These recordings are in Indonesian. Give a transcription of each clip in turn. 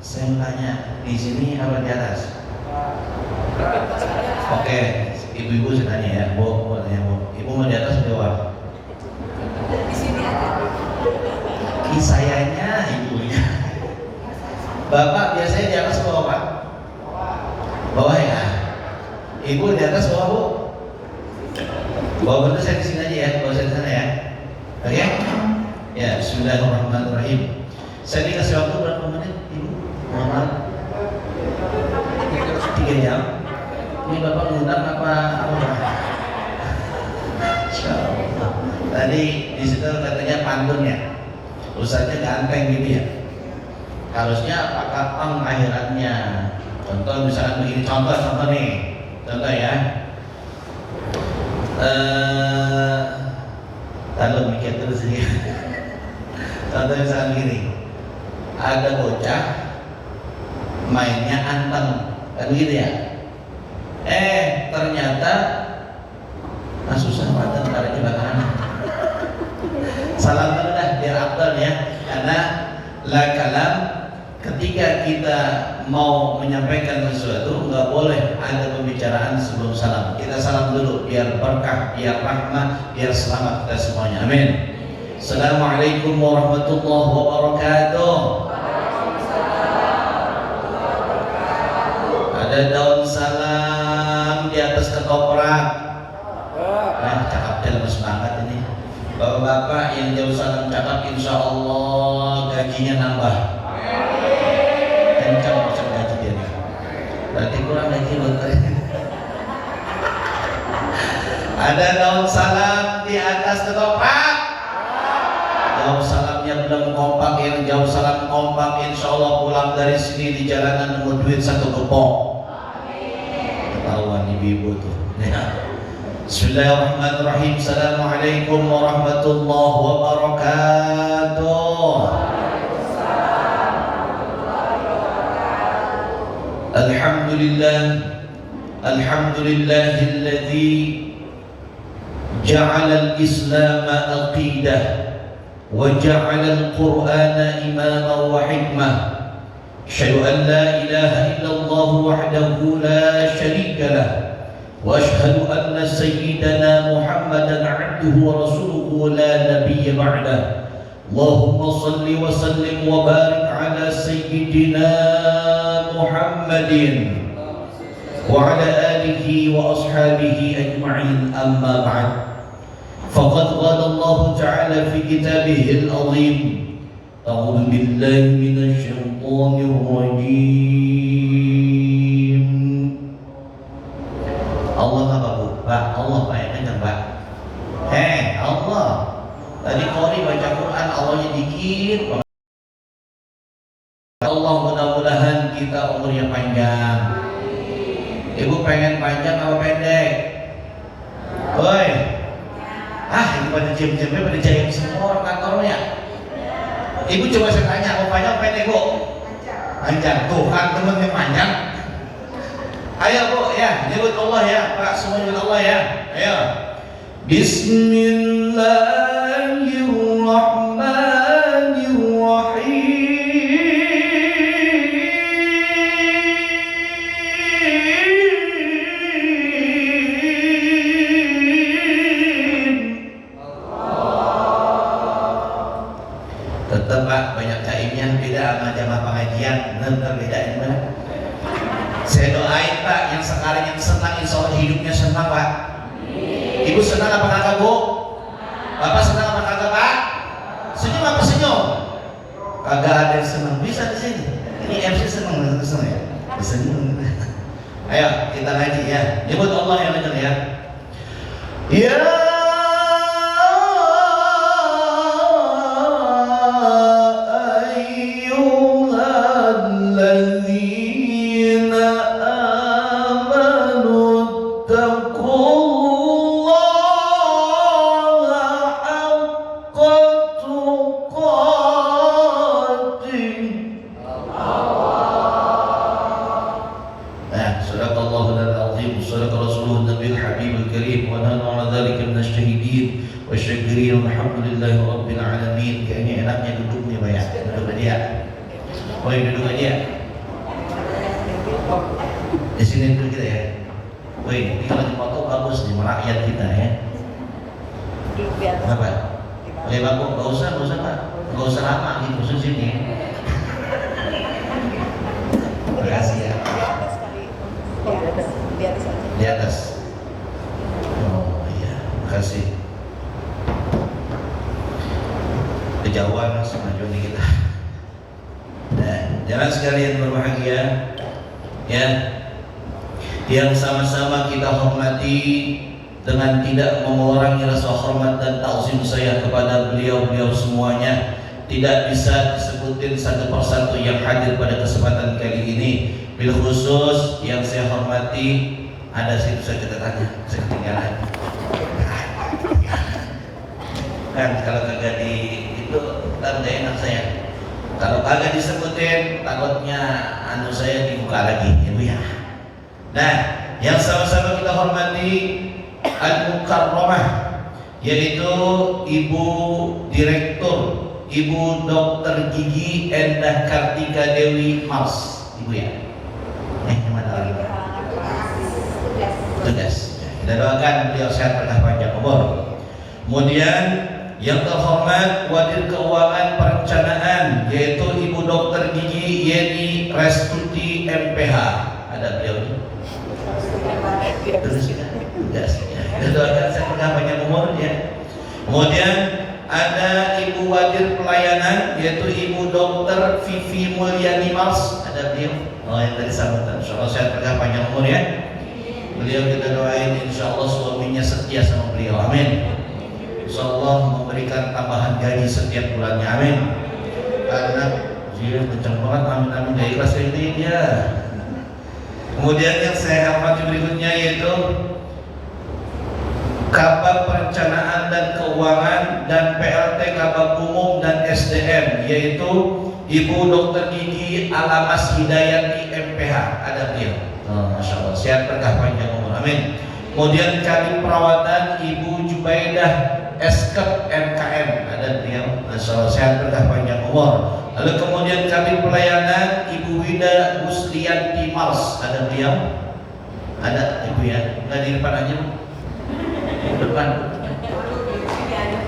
Saya tanya, di sini apa di atas? Oke, ibu-ibu saya tanya ya, Bu, ibu mau di atas atau di bawah? Di sini aja. Sayanya ibunya. Bapak biasanya di atas bawah, Pak? Bawah ya. Ibu di atas bawah, Bu? Bawah betul, saya di sini aja ya, bawah saya di sana ya. Oke? Ya, bismillahirrahmanirrahim. Saya dikasih waktu berapa menit, Ibu? Mohon 3 jam. Ini Bapak ngundang apa? Insyaallah. Tadi di situ katanya pantun ya. Ustaznya ganteng gitu ya. Harusnya pakai pang akhiratnya. Contoh misalkan begini, contoh nih. Contoh ya. Kalau mikir terus ini. Contoh misalkan begini. Ada bocah mainnya anteng, kan gitu ya. Ternyata susah banget ada jembatan. Salam dulu dah biar afdal ya. Karena la kalam, ketika kita mau menyampaikan sesuatu nggak boleh ada pembicaraan sebelum salam. Kita salam dulu biar berkah, biar rahmah, biar selamat kita semuanya. Amin. Assalamualaikum warahmatullahi wabarakatuh. Ada daun salam di atas ketoprak. Cakap lemes banget ini. Bapak-bapak yang jauh salam cakap, insya Allah gajinya nambah. Kencang macam gaji dia nih. Berarti kurang gaji dokter. Ada daun salam di atas ketoprak. Jauh salamnya belum kompak, yang jauh salam kompak, insya Allah pulang dari sini di jalanan nemu duit 1 gepok. Ketahuan ibu-ibu tuh. Ya. Bismillahirrahmanirrahim. Assalamualaikum warahmatullahi wabarakatuh. Alhamdulillah. Alhamdulillahilladzi ja'ala al-islam aqidah wa ja'ala al-qur'ana imaman wa hikmah. Asyhadu an la ilaha illallah wahdahu la syarika lah. وأشهد أن سيدنا محمدا عبده ورسوله لا نبي بعده. اللهم صل وسلم وبارك على سيدنا محمد وعلى آله وأصحابه أجمعين. أما بعد، فقد قال الله تعالى في كتابه العظيم: أعوذ بالله من الشيطان الرجيم. Allah apa Bu? Pak, Allah Pak ya, kencang Pak. Allah. Tadi Qori baca Quran, Allahnya dikit. Allah mudah-mudahan kita umurnya panjang. Ibu pengen panjang apa pendek? Woi. Ini pada jam-jamnya pada jahit semua orang kantornya. Ibu coba saya tanya, mau panjang apa pendek Bu? Panjang. Tuh kan temen yang panjang. Ayo Bu ya, nyebut Allah ya, Pak, semua nyebut Allah ya. Ayo. Bismillahirrahmanirrahim. Tetap Pak, banyak kainnya, beda sama jamaah pengajian, benar beda ini mana? Saya doain Pak, yang sekarang yang senang, insya Allah hidupnya senang Pak. Ibu senang apa kagak Bu? Bapak senang apa kagak Pak? Senyum apa senyum? Kagak ada yang senang. Bisa di sini. Ini MC senang ya. Senyum. Ayo kita ngaji ya. Nyebut Allah yang benar ya. Ya. Sadaqallahu al-azim, sadaqa rasuluhu nabiyul habibul karim, wa nahnu ala dzalika syahidin wa syakirin walhamdulillahi rabbil alamin. Kayaknya enaknya duduk nih Pak ya. Duduk aja. Woi, duduk aja. Di sini dulu kita ya. Woi, ini kalau dipoto bagus nih merakyat kita ya. Duduk di atas. Apa? Oke Pak, nggak usah Pak. Nggak usah lama gitu, khusus sini. Terima kasih ya. Di atas kali. Di atas aja. Di atas. Oh iya, makasih. Kejauhan sama Joni kita. Dan jangan sekalian berbahagia, ya, yang sama-sama kita hormati dengan tidak mengurangi rasa hormat dan ta'zim saya kepada beliau-beliau semuanya. Tidak bisa disebutin satu persatu yang hadir pada kesempatan kali ini. Bil khusus yang saya hormati, ada situ saya catatannya, saya ketinggalan. Kan kalau kagak di itu ntar gak enak saya. Kalau kagak disebutin, takutnya anu saya dibuka lagi, ya Bu ya. Nah, yang sama-sama kita hormati Al-Mukarramah, yaitu Ibu Direktur, Ibu Dokter Gigi Endah Kartika Dewi Mars, Ibu ya. Gimana lagi? Tugas. Kita doakan beliau sehat berkah panjang umur. Kemudian yang terhormat Wadir Keuangan Perencanaan, yaitu Ibu Dokter Gigi Yeni Restuti MPH. Ada beliau ini. Terus kita tugas. Kita doakan sehat berkah panjang umur ya. Kemudian ada Ibu Wadir Pelayanan, yaitu Ibu Dokter Vivi Mulyani Mars. Ada beliau. Oh, yang tadi sambutan. Insyaallah sehat berkah panjang umur ya. Beliau kita doain insyaallah suaminya setia sama beliau. Amin. Insyaallah memberikan tambahan gaji setiap bulannya. Amin. Karena dia kencang banget, amin amin, gak ikhlas ini dia. Kemudian yang saya hormati berikutnya yaitu Kabag Perencanaan dan Keuangan dan PLT Kabag Umum dan SDM, yaitu Ibu Dokter Gigi Alamas Hidayati MPH. Ada beliau. Oh, Masya Allah, sehat berkah panjang umur. Amin. Kemudian Kadif Perawatan Ibu Jubaidah Eskep MKM. Ada beliau. Masya Allah, sehat berkah panjang umur. Lalu kemudian Kadif Pelayanan Ibu Wida Guslianti Mars. Ada beliau. Ada Ibu ya. Nggak di depan aja. Depan.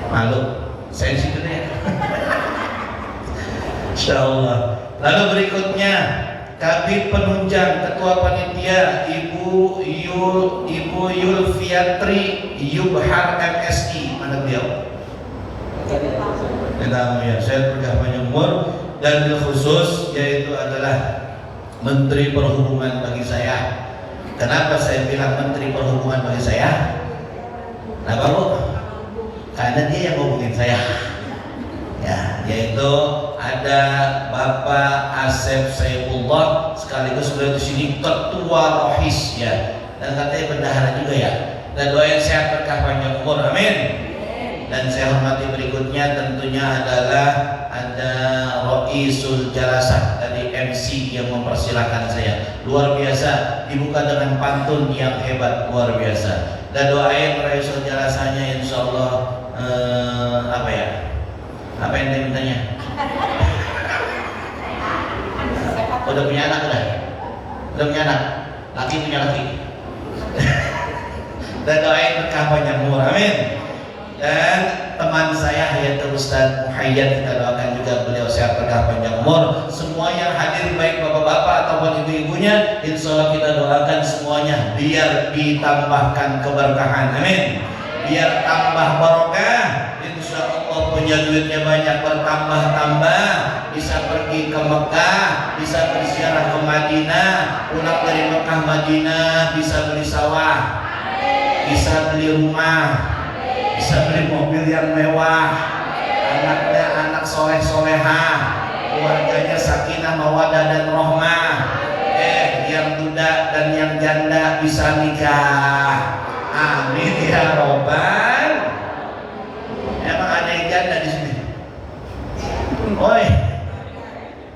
Malu. Saya di situ deh. Insyaallah. Lalu berikutnya Kabid Penunjang Ketua Panitia Ibu Yulfiatri Yubhar MSI. Mana beliau? Tamu ya, saya berkah panjang umur. Dan bil khusus yaitu adalah Menteri Perhubungan bagi saya. Kenapa saya bilang Menteri Perhubungan bagi saya? Kenapa Bu? Karena dia yang ngomongin saya. Ya, yaitu ada Bapak Asep Saifullah, sekaligus beliau di sini Ketua Rohis ya, dan katanya bendahara juga ya. Dan doain sehat berkah panjang umur, amin. Dan saya hormati berikutnya tentunya adalah ada Roisul Jalasah dari MC yang mempersilahkan saya. Luar biasa, dibuka dengan pantun yang hebat, luar biasa. Dan doain Roisul Jalasahnya insyaallah apa ya? Apa yang dia mintanya? Udah punya anak udah? Udah punya anak? Laki punya laki? Dan doain berkah panjang umur, amin. Dan teman saya yaitu Ustaz Muhayyad, kita doakan juga beliau sehat berkah panjang umur. Semua yang hadir baik bapak-bapak ataupun ibu-ibunya, insya Allah kita doakan semuanya biar ditambahkan keberkahan, amin. Biar tambah barokah, insya Allah punya duitnya banyak bertambah-tambah, bisa pergi ke Mekah, bisa berziarah ke Madinah, pulang dari Mekah Madinah bisa beli sawah, bisa beli rumah, bisa beli mobil yang mewah, anaknya anak soleh-soleha, keluarganya sakinah mawadah dan rohmah, yang duda dan yang janda bisa nikah, amin ya robbal. Emang ada yang janda di sini? Oi,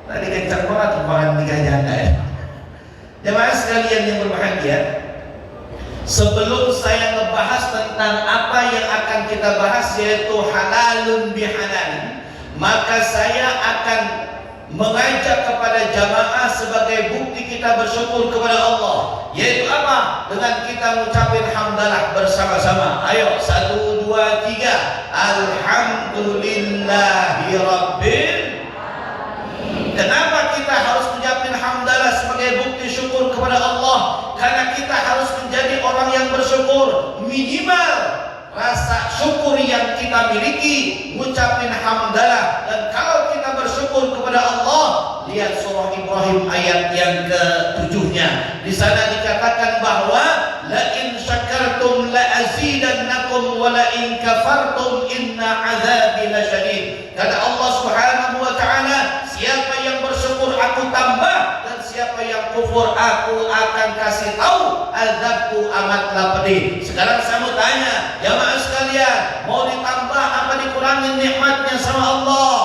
tadi kencang banget kemarin nikah janda ya. Jemaah sekalian yang berbahagia, sebelum saya ngebahas tentang apa yang akan kita bahas yaitu halalun bihalal, maka saya akan mengajak kepada jamaah sebagai bukti kita bersyukur kepada Allah, yaitu apa? Dengan kita mengucapkan hamdalah bersama-sama. Ayo, 1, 2, 3. Alhamdulillahi Rabbil. Kenapa kita harus mengucapkan hamdalah sebagai bukti syukur kepada Allah? Karena kita harus menjadi orang yang bersyukur. Minimal rasa syukur yang kita miliki, mengucapkan hamdalah. Dan kalau kita bersyukur kepada Allah, lihat surah Ibrahim ayat yang ke-7-nya. Di sana dikatakan bahwa la in syakartum la azidannakum wa la in kafartum inna azabi lasyadid. Kata Allah Subhanahu wa taala, siapa yang bersyukur aku tambah, dan siapa yang kufur aku akan kasih tahu azabku amatlah pedih. Sekarang saya mau tanya, jamaah sekalian, mau ditambah apa dikurangin nikmatnya sama Allah?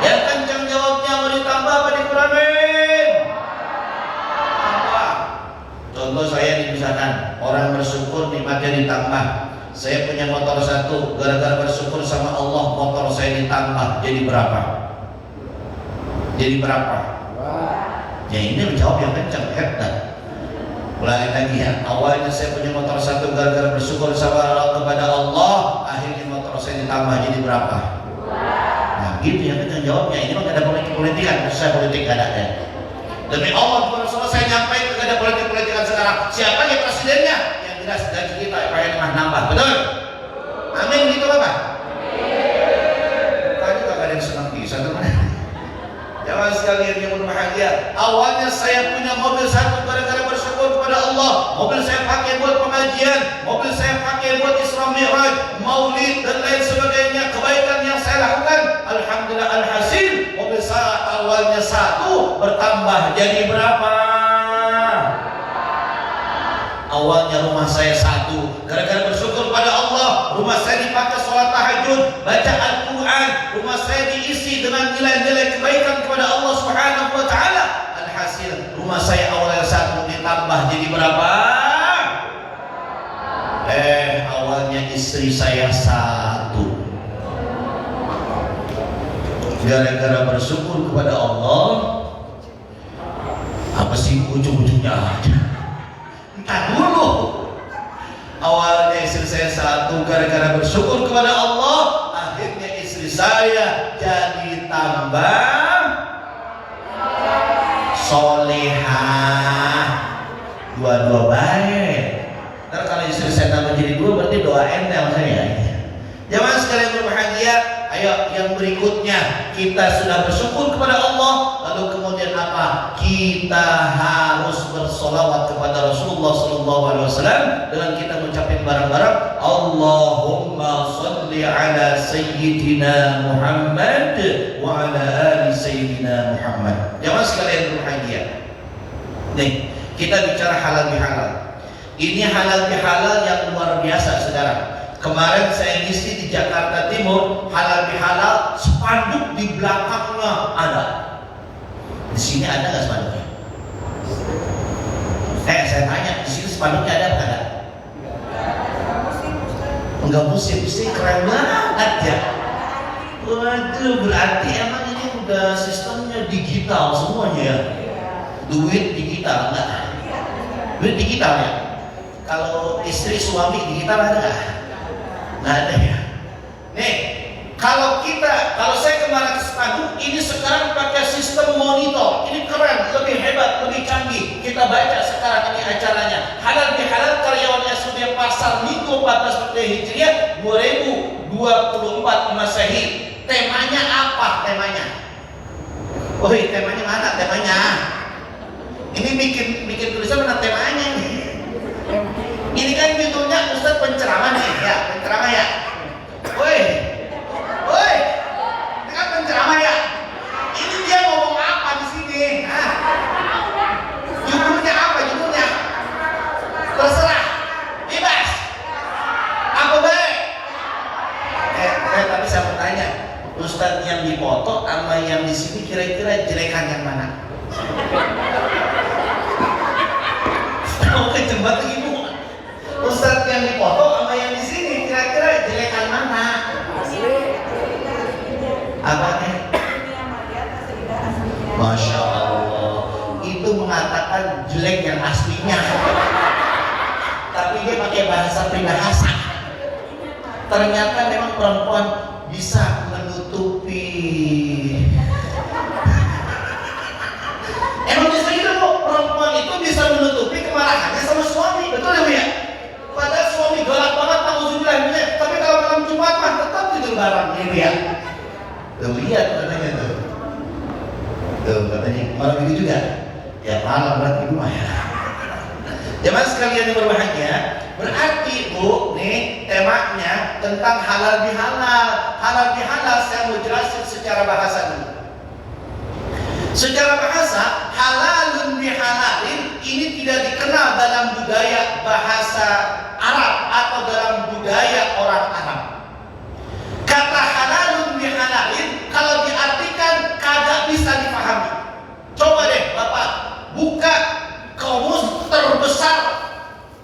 Yang kencang jawabnya, mau ditambah apa dikurangin? Apa? Contoh saya misalkan orang bersyukur nikmatnya ditambah. Saya punya motor 1, gara-gara bersyukur sama Allah motor saya ditambah, jadi berapa? Jadi berapa? Ya ini menjawab yang kencang, hebat. Ulangi lagi ya. Awalnya saya punya motor 1, gara-gara bersyukur sama kepada Allah, akhirnya motor saya ditambah, jadi berapa? Nah gitu yang kencang jawabnya. Ini mah gak ada politik-politikan, saya politik gak ada ya. Demi Allah, Rasulullah saya nyampai gak ada politik-politikan sekarang. Siapa yang presidennya? Yang jelas gaji kita pengen nambah, betul? Amin gitu Bapak? Tadi gak ada yang senang bisa teman. Jamaah sekalian yang berbahagia, awalnya saya punya mobil 1 gara-gara bersyukur kepada Allah. Mobil saya pakai buat pengajian, mobil saya pakai buat Isra Mi'raj, maulid dan lain sebagainya, kebaikan yang saya lakukan. Alhamdulillah, alhasil mobil saya awalnya 1 bertambah jadi berapa? Awalnya rumah saya 1, gara-gara bersyukur pada Allah, rumah saya dipakai sholat tahajud, baca Al-Quran, rumah saya diisi dengan nilai-nilai kebaikan kepada Allah Subhanahu wa taala. Alhasil rumah saya awalnya 1 ditambah jadi berapa? Awalnya istri saya 1. Gara-gara bersyukur kepada Allah, apa sih ujung-ujungnya aja? Entah dulu. Awalnya istri saya 1, gara-gara bersyukur kepada Allah, akhirnya istri saya jadi tambah solehah. Dua-dua baik. Ntar kalau istri saya tambah jadi 2, berarti doa ente sama saya. Jamaah sekalian berbahagia, ayo yang berikutnya, kita sudah bersyukur kepada Allah, lalu kemudian apa? Kita harus bersolawat kepada Rasulullah SAW dengan kita mengucapkan bareng-bareng Allahumma salli ala Sayyidina Muhammad wa ala ali Sayyidina Muhammad. Jamaah sekalian berbahagia, nih kita bicara halal bihalal. Ini halal bihalal yang luar biasa saudara. Kemarin saya ngisi di Jakarta Timur, halal bihalal, spanduk di belakangnya ada. Di sini ada nggak spanduknya? Saya tanya, di sini spanduknya ada nggak? Ada? Enggak musim sih, keren banget ya. Waduh, berarti emang ini udah sistemnya digital semuanya ya. Duit digital enggak? Duit digital ya. Kalau istri suami digital ada nggak? Nggak ada ya. Nih, kalau saya kemarin ke spanduk, ini sekarang pakai sistem monitor. Ini keren, lebih hebat, lebih canggih. Kita baca sekarang ini acaranya. Halal bihalal karyawan SUB Pasar Minggu 14 Hijriah 2024 Masehi. Temanya apa? Temanya? Woi, temanya mana? Temanya? Ini bikin tulisan mana temanya nih? Ini kan judulnya Ustadz penceramah nih, ya, penceramah ya. Woi, ini kan penceramah ya. Ini dia ngomong apa di sini? Judulnya apa? Judulnya? Terserah, bebas. Apa baik? Tapi saya mau tanya, Ustadz yang dipoto sama yang di sini kira-kira jelekan yang mana? Mau kejembat lagi bu. Ustadz yang dipoto sama yang di sini pakai bahasa peribahasa. Ternyata memang perempuan bisa menutupi. Emang bisa gitu kok, perempuan itu bisa menutupi kemarahannya sama suami, betul ya Bu ya? Padahal suami galak banget, nauzubillah, tapi kalau malam Jumat mah tetap tidur bareng, gitu ya. Tuh lihat katanya tuh. Tuh katanya malam itu juga. Ya malam berarti rumah ya. Jemaah sekalian yang berbahagia, berarti Bu, nih temanya tentang halal bihalal. Halal bihalal saya mau jelasin secara bahasa dulu. Secara bahasa, halalun bihalalin ini tidak dikenal dalam budaya bahasa Arab atau dalam budaya orang Arab. Kata halalun bihalalin kalau diartikan kagak bisa dipahami. Coba deh Bapak buka kamus terbesar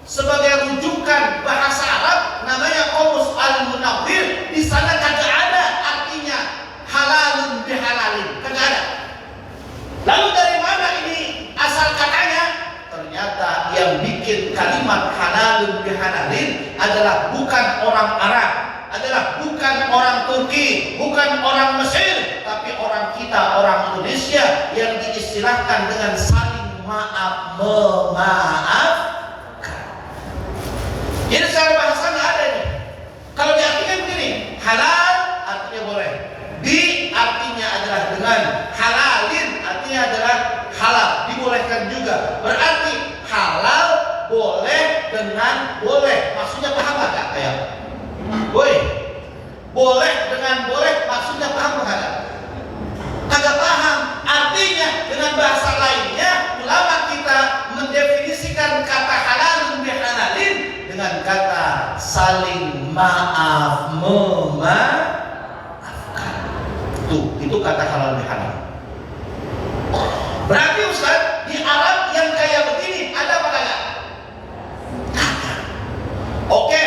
sebagai rujukan bahasa Arab, namanya Qamus Al-Munawwir. Di sana kagak ada artinya halalun bihalalin, kagak ada. Lalu dari mana ini asal katanya? Ternyata yang bikin kalimat halalun bihalalin adalah bukan orang Arab, adalah bukan orang Turki, bukan orang Mesir, tapi orang kita, orang Indonesia yang diistilahkan dengan saling maaf memaafkan. Jadi secara bahasa nggak ada ini. Kalau diartikan begini, halal artinya boleh, bi artinya adalah dengan, halalin artinya adalah halal, dibolehkan juga. Berarti halal boleh dengan boleh, maksudnya paham nggak kayak? Woi, boleh dengan boleh maksudnya paham nggak? Kagak paham. Artinya dengan bahasa lainnya ulama kita mendefinisikan kata halalun bihalalin dengan kata saling maaf memaafkan. Tuh, itu kata halal bihalal. Berarti Ustaz, di Arab yang kayak begini ada apa kagak? Kagak. Oke.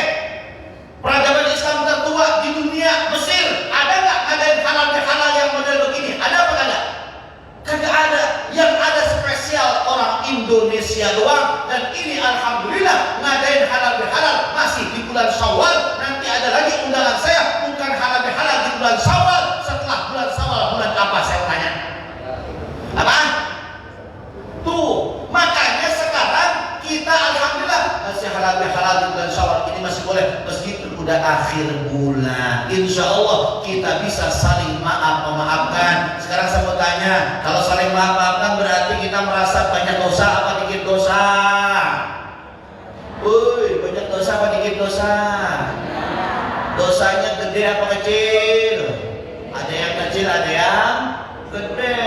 Peradaban Islam tertua di dunia, Mesir, ada nggak ngadain halal bihalal yang model begini? Ada apa kagak? Kagak ada. Yang ada spesial orang Indonesia doang. Dan ini alhamdulillah ngadain halal bihalal masih di bulan Syawal. Nanti ada lagi undangan saya, bukan halal bihalal di bulan Syawal. Setelah bulan Syawal, bulan apa saya tanya? Apa? Tuh, makanya sekarang kita alhamdulillah masih halal bihalal di bulan Syawal ini masih boleh, meskipun udah akhir bulan. Insya Allah kita bisa saling maaf memaafkan. Sekarang saya mau tanya, kalau saling maaf memaafkan berarti kita merasa banyak dosa apa dikit dosa? Woi, banyak dosa apa dikit dosa? Dosanya gede apa kecil? Ada yang kecil, ada yang gede.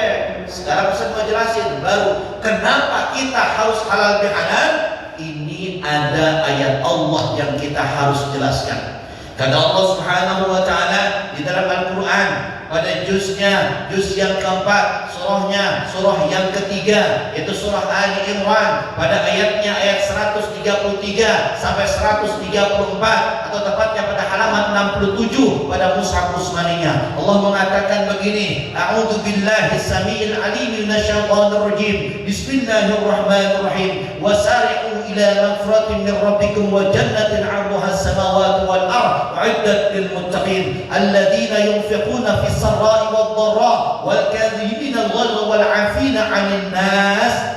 Sekarang saya mau jelasin baru kenapa kita harus halal bihalal. Ini ada ayat Allah yang kita harus jelaskan. Kata Allah Subhanahu wa taala di dalam Al-Qur'an pada juz yang keempat, surah yang ketiga, yaitu surah Ali Imran, pada ayatnya ayat 133 sampai 134, atau tepatnya pada halaman 67 pada mushaf Utsmaniyah. Allah mengatakan begini, A'udzu billahi samiil alim minasyaitonir rajim. Bismillahirrahmanirrahim. Wasari'u ila magfiratin min rabbikum wa jannatin 'arduha as-samawati wal ardh u'iddat lil muttaqin alladzina yunfiquna fis sarai wad dharra wal kadhibina al-ghayza wal 'afina 'anil nas.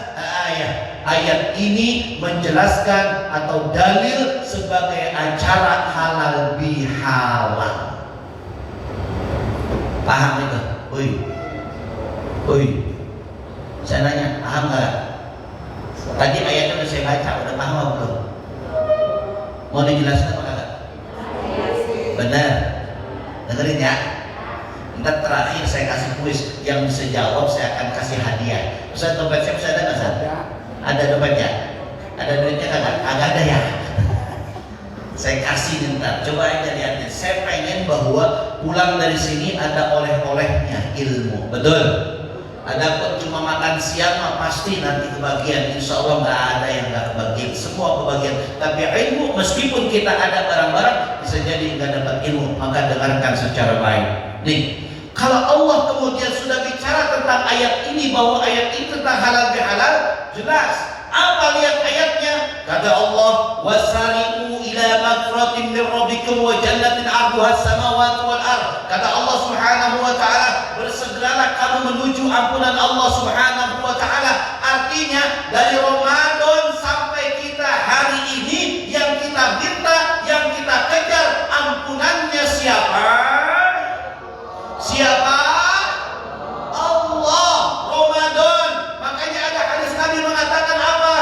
Ayat ini menjelaskan atau dalil sebagai acara halal bihalal. Paham itu? Oi. Saya nanya, paham nggak? Tadi ayatnya udah saya baca, udah paham apa belum? Mau dijelaskan apa kagak? Benar. Dengerin ya. Ntar terakhir saya kasih kuis, yang bisa jawab saya akan kasih hadiah. Ustaz, dompet saya bisa ada nggak, Ustaz? Ada dompetnya? Ada duitnya kagak? Agak ada ya. Saya kasih ntar. Coba aja lihatnya. Saya pengen bahwa pulang dari sini ada oleh-olehnya, ilmu. Betul? Adapun cuma makan siang mah pasti nanti kebagian. Insya Allah nggak ada yang nggak kebagian. Semua kebagian. Tapi ilmu meskipun kita ada barang-barang bisa jadi nggak dapat ilmu. Maka dengarkan secara baik. Nih. Kalau Allah kemudian sudah bicara tentang ayat ini, bahwa ayat ini tentang halal bihalal, jelas. Apa lihat ayatnya? Kata Allah, wasari'u ila magfiratin min rabbikum wa jannatin 'arduha as-samawati wal ard. Kata Allah Subhanahu wa taala, bersegeralah kamu menuju ampunan Allah Subhanahu wa taala. Artinya dari Ramadan sampai kita hari ini yang kita minta, yang kita kejar ampunannya siapa? Siapa? Allah. Ramadan. Makanya ada hadis Nabi mengatakan apa?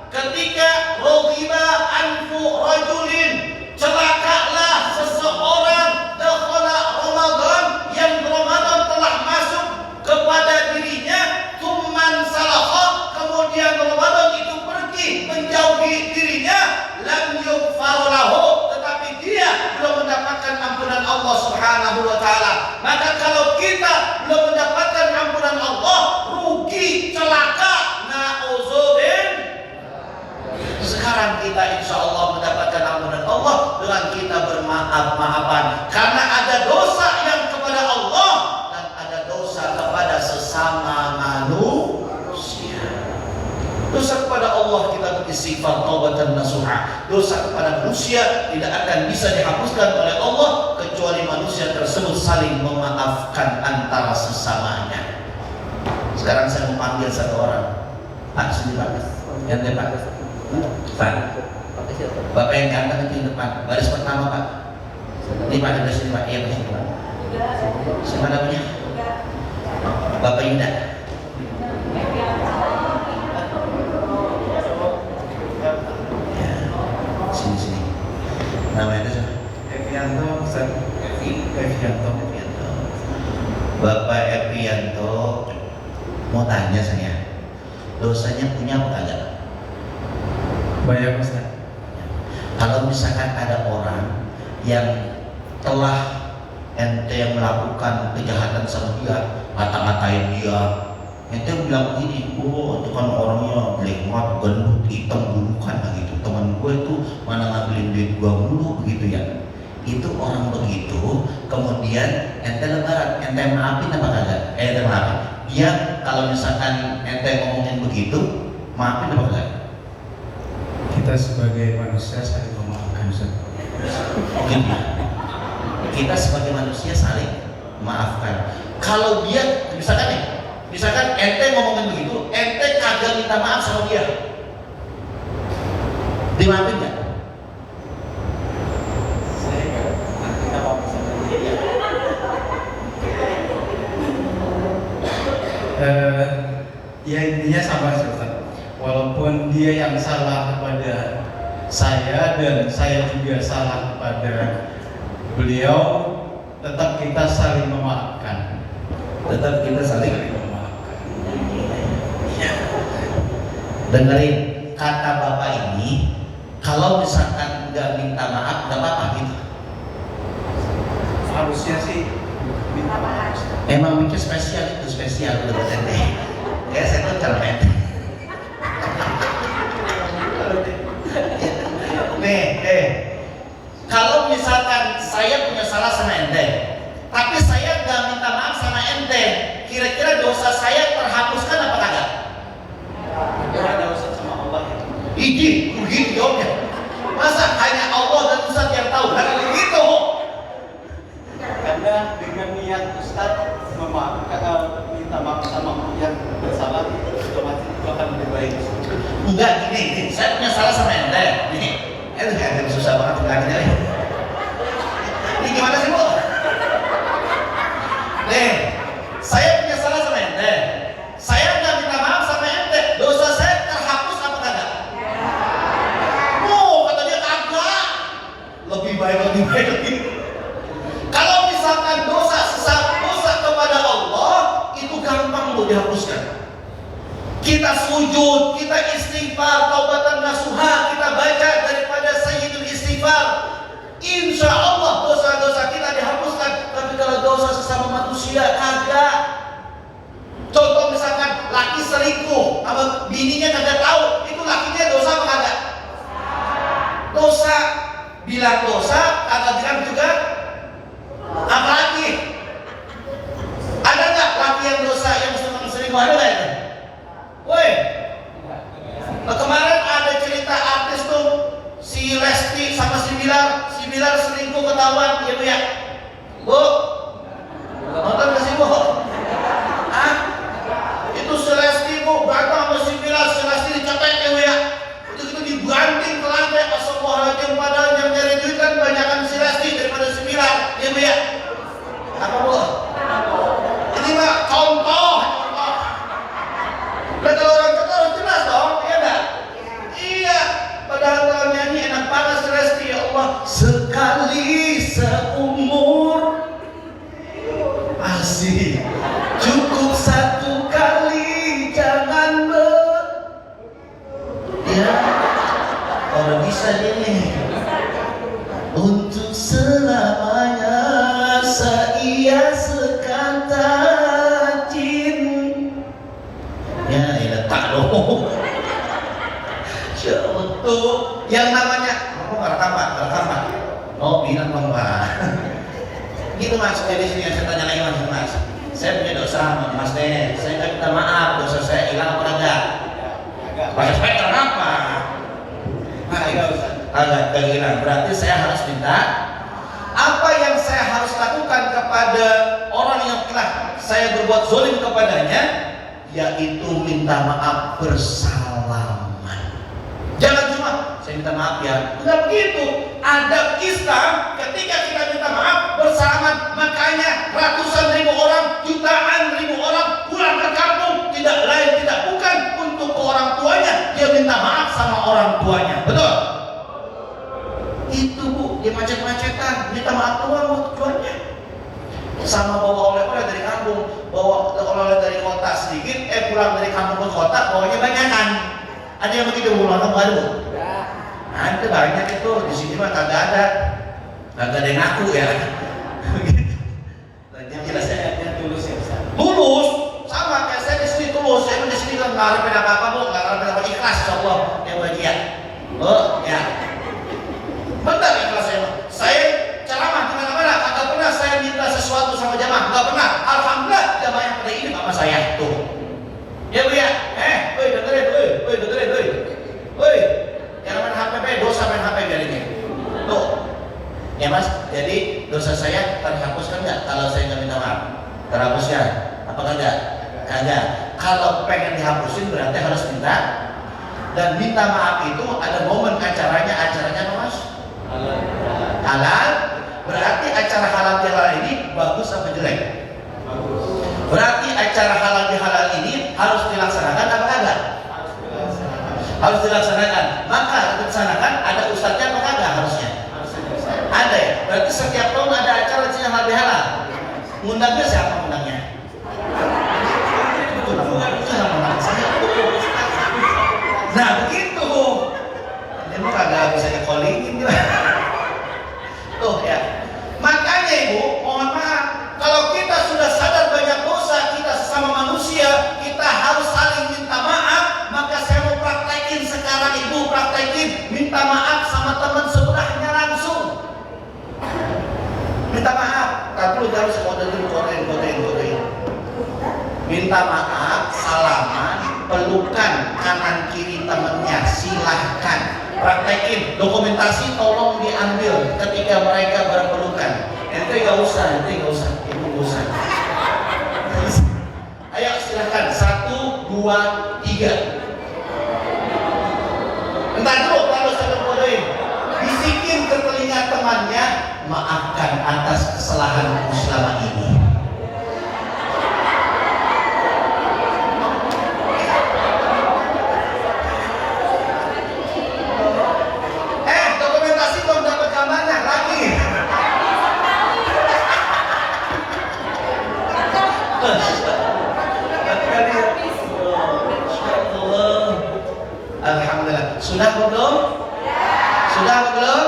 Ketika raghiba anfu rajulin, celakalah seseorang dakhala Ramadan, yang Ramadan telah masuk kepada dirinya, tsumman salakha, kemudian Ramadan itu pergi menjauhi dirinya, lam yughfar lahu, tetapi dia belum mendapatkan ampunan Allah Subhanahu wa taala. Maka kalau kita belum mendapatkan ampunan Allah, rugi, celaka, na'udzubillah. Sekarang kita insya Allah mendapatkan ampunan Allah dengan kita bermaaf-maafan, karena ada dosa yang kepada Allah dan ada dosa kepada sesama manusia. Dosa kepada Allah kita beristighfar taubatan nasuha. Dosa kepada manusia tidak akan bisa dihapuskan oleh Allah kecuali manusia tersebut saling memaafkan antara sesamanya. Sekarang saya mau panggil satu orang. Pak, sini Pak. Yang depan. Pak. Bapak yang ganteng itu depan. Baris pertama Pak. Ini Pak, dari sini Pak. Iya Pak, sini Pak. Siapa namanya? Bapak Yuda. Sini. Namanya siapa? Evianto, Ustaz. Evianto. Bapak Evianto, mau tanya saya, dosanya punya apa kagak? Banyak Ustaz. Kalau misalkan ada orang yang telah ente yang melakukan kejahatan sama dia, ngata-ngatain dia, ente bilang begini, oh itu kan orangnya jelek, gendut, hitam, bulukan begitu. Teman gue itu mana ngambilin duit gue mulu begitu ya. Itu orang begitu, kemudian ente lebaran, ente maafin apa kagak? Ente maafin. Dia kalau misalkan ente ngomongin begitu, maafin apa kagak? Kita sebagai manusia saling memaafkan Ustaz. Mungkin kita sebagai manusia saling maafkan. Kalau dia misalkan ente ngomongin begitu, ente kagak minta maaf sama dia, dimaafin nggak? Saya nggak minta maaf sama dia. Ya intinya sama Ustaz. Walaupun dia yang salah kepada saya dan saya juga salah kepada beliau, tetap kita saling memaafkan. Tetap kita saling memaafkan. ya. Dengerin kata bapak ini, kalau misalkan nggak minta maaf nggak apa-apa gitu. Harusnya sih minta maaf. Emang mikir spesial itu spesial menurut ente. Kayak saya tuh cermet. Kalau misalkan saya punya salah sama ente, tapi saya nggak minta maaf sama ente, kira-kira dosa saya terhapuskan apa kagak? Ya ada Ustaz sama Allah itu. Begitu jawabnya. Masa hanya Allah dan Ustaz yang tahu? Nah begitu. Karena dengan niat Ustaz minta maaf sama yang bersalah, otomatis itu akan lebih baik. Enggak gini, saya punya salah sama ente. Nih, itu kayak susah banget bilangnya. Ini gimana sih Bu? Nih, saya punya salah sama ente. Saya nggak minta maaf sama ente. Dosa saya terhapus apa kagak? Oh, kata dia kagak. Lebih baik lagi. Kalau misalkan dosa kepada Allah itu gampang loh dihapuskan. Kita sujud, kita istighfar, taubatan nasuha, kita baca daripada Sayyidul Istighfar. Insya Allah dosa-dosa kita dihapuskan. Tapi kalau dosa sesama manusia kagak. Contoh misalkan laki selingkuh, sama bininya kagak tahu, itu lakinya dosa apa kagak? Dosa. Bilang dosa, kagak bilang juga. Apalagi? Ada nggak laki yang dosa yang selingkuh ada nggak? Woi, kemarin ada cerita artis Bilar selingkuh ketahuan, ya Bu ya? Bu, nonton gak sih Bu? Hah? Itu Selesti Bu, datang sama si Bilar, Selesti dicetek ya Bu ya? Itu dibanting ke lantai, astagfirullahaladzim, padahal yang nyari duit kan banyakan Selesti daripada si Bilar, ya Bu ya? Apa Bu? Ini mah contoh. Kata orang ketahuan jelas dong, iya enggak? Iya, padahal kalau nyanyi enak banget Selesti, ya Allah. Sekali seumur, asik. Cukup satu kali, jangan ya, kalau bisa ini untuk selamanya, seia sekata jin. Ya, tak dong. Untuk yang namanya, kamu nggak rekam Pak. Oh, bilang dong Pak. Gitu Mas, jadi sini saya tanya lagi Mas. Saya punya dosa sama Mas Deh. Saya minta maaf, dosa saya hilang apa enggak? Saya kenapa? Agak hilang. Berarti saya harus minta. Apa yang saya harus lakukan kepada orang yang telah saya berbuat zalim kepadanya, yaitu minta maaf bersalaman. Jangan cuma saya minta maaf ya, enggak begitu. Ada kisah ketika kita minta maaf bersalaman, makanya ratusan ribu orang, jutaan ribu orang pulang ke kampung, tidak lain tidak bukan untuk ke orang tuanya, dia minta maaf sama orang tuanya. Betul? Itu Bu, dia macet-macetan, minta maaf doang tujuannya. Sama bawa oleh-oleh dari kampung, bawa oleh-oleh dari kota sedikit, pulang dari kampung ke kota, bawanya banyakan. Ada yang begitu pulang baru? Ada banyak itu, di sini mah kagak ada yang ngaku ya. Yang jelas ya, tulus ya. Tulus, sama kayak saya di sini tulus. Saya di sini nggak ngarepin apa-apa Bu, nggak ngarepin apa, ikhlas Allah yang bagian. Oh ya, benar ikhlas saya. Saya ceramah di mana-mana, kagak pernah saya minta sesuatu sama jamaah, nggak pernah. Alhamdulillah jamaah yang pada ini sama saya tuh. Ya Bu ya, dengerin, jangan main HP, dosa main HP jadinya. Tuh, ya Mas, jadi dosa saya terhapuskan nggak kalau saya nggak minta maaf? Terhapuskan? Apakah enggak? Kagak. Kalau pengen dihapusin berarti harus minta. Dan minta maaf itu ada momen acaranya apa Mas? Halal. Berarti acara halal di halal ini bagus apa jelek? Bagus. Berarti acara halal di halal ini harus dilaksanakan apa kagak? Harus dilaksanakan. Maka dilaksanakan ada ustadznya apa kagak harusnya? Ada ya. Berarti setiap tahun ada acara yang halal di halal. Ngundangnya siapa ngundangnya? Nah begitu. Ini mah kagak bisa dikolingin juga. Tuh ya. Makanya Ibu, mohon maaf, kalau kita sudah sadar banyak dosa kita sesama manusia, kita harus saling minta maaf. Maka saya mau praktekin sekarang Ibu, praktekin minta maaf sama teman sebelahnya langsung. Minta maaf, tapi lu harus kodein. Minta maaf, salaman, pelukan kanan kiri temennya, silahkan. Praktekin, dokumentasi tolong diambil ketika mereka berpelukan. Ente nggak usah, ibu nggak usah. Ayo silahkan, 1, 2, 3. Entar dulu kalau saya kodein, bisikin ke telinga temannya, maafkan atas kesalahanku selama ini. Dokumentasi belum dapat gambarnya lagi. Alhamdulillah. Sudah belum? Sudah belum?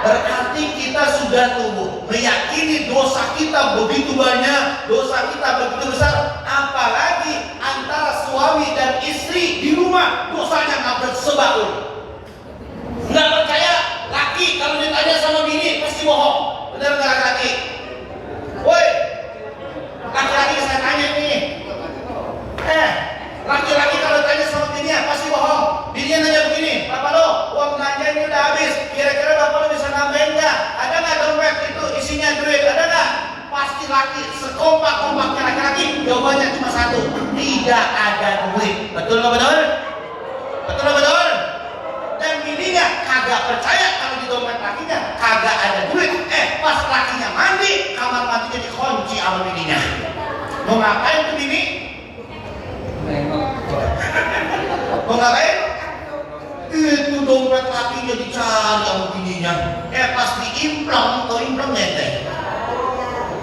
Berarti kita sudah meyakini dosa kita begitu banyak, dosa kita begitu besar. Apalagi antara suami dan istri di rumah, dosanya nggak bersebaur. Nggak percaya, laki kalau ditanya sama bini pasti bohong. Benar nggak laki? Woi, laki-laki saya tanya nih. Laki-laki kalau tanya sama bininya pasti bohong. Bininya nanya begini, Bapak lo, uang belanja ini udah habis. Kira-kira Bapak lo bisa nambahin ngapain tuh bini? Mau ngapain? Itu dompet lakinya dicari sama bininya. Pas diimplong, atau implongnya teh.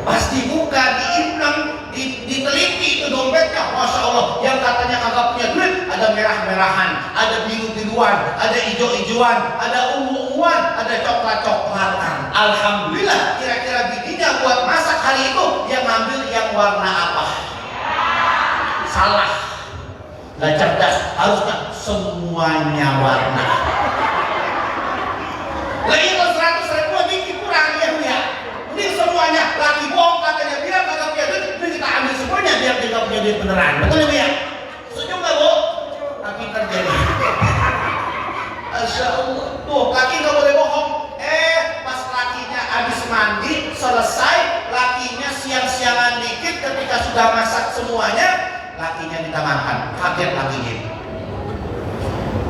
Pas dibuka, diimplong, diteliti itu dompetnya. Masya Allah, yang katanya kagak punya duit, ada merah-merahan, ada biru-biruan, ada ijo-ijoan, ada ungu-unguan, ada coklat-coklatan. Alhamdulillah, kira-kira bininya buat masak hari itu yang ngambil yang warna apa? Salah. Gak cerdas, harusnya semuanya warna. Lagi kalau 100.000 dikit kurang ya. Mending semuanya, laki bohong katanya bilang kagak punya duit, kita ambil semuanya biar dia gak punya duit beneran. Betul ya? Setuju gak bu? Laki terjadi. Masya Allah. Tuh, laki gak boleh bohong. Pas lakinya habis mandi, selesai, lakinya siang-siangan dikit ketika sudah masak semuanya, lakinya minta makan. Kaget lakinya.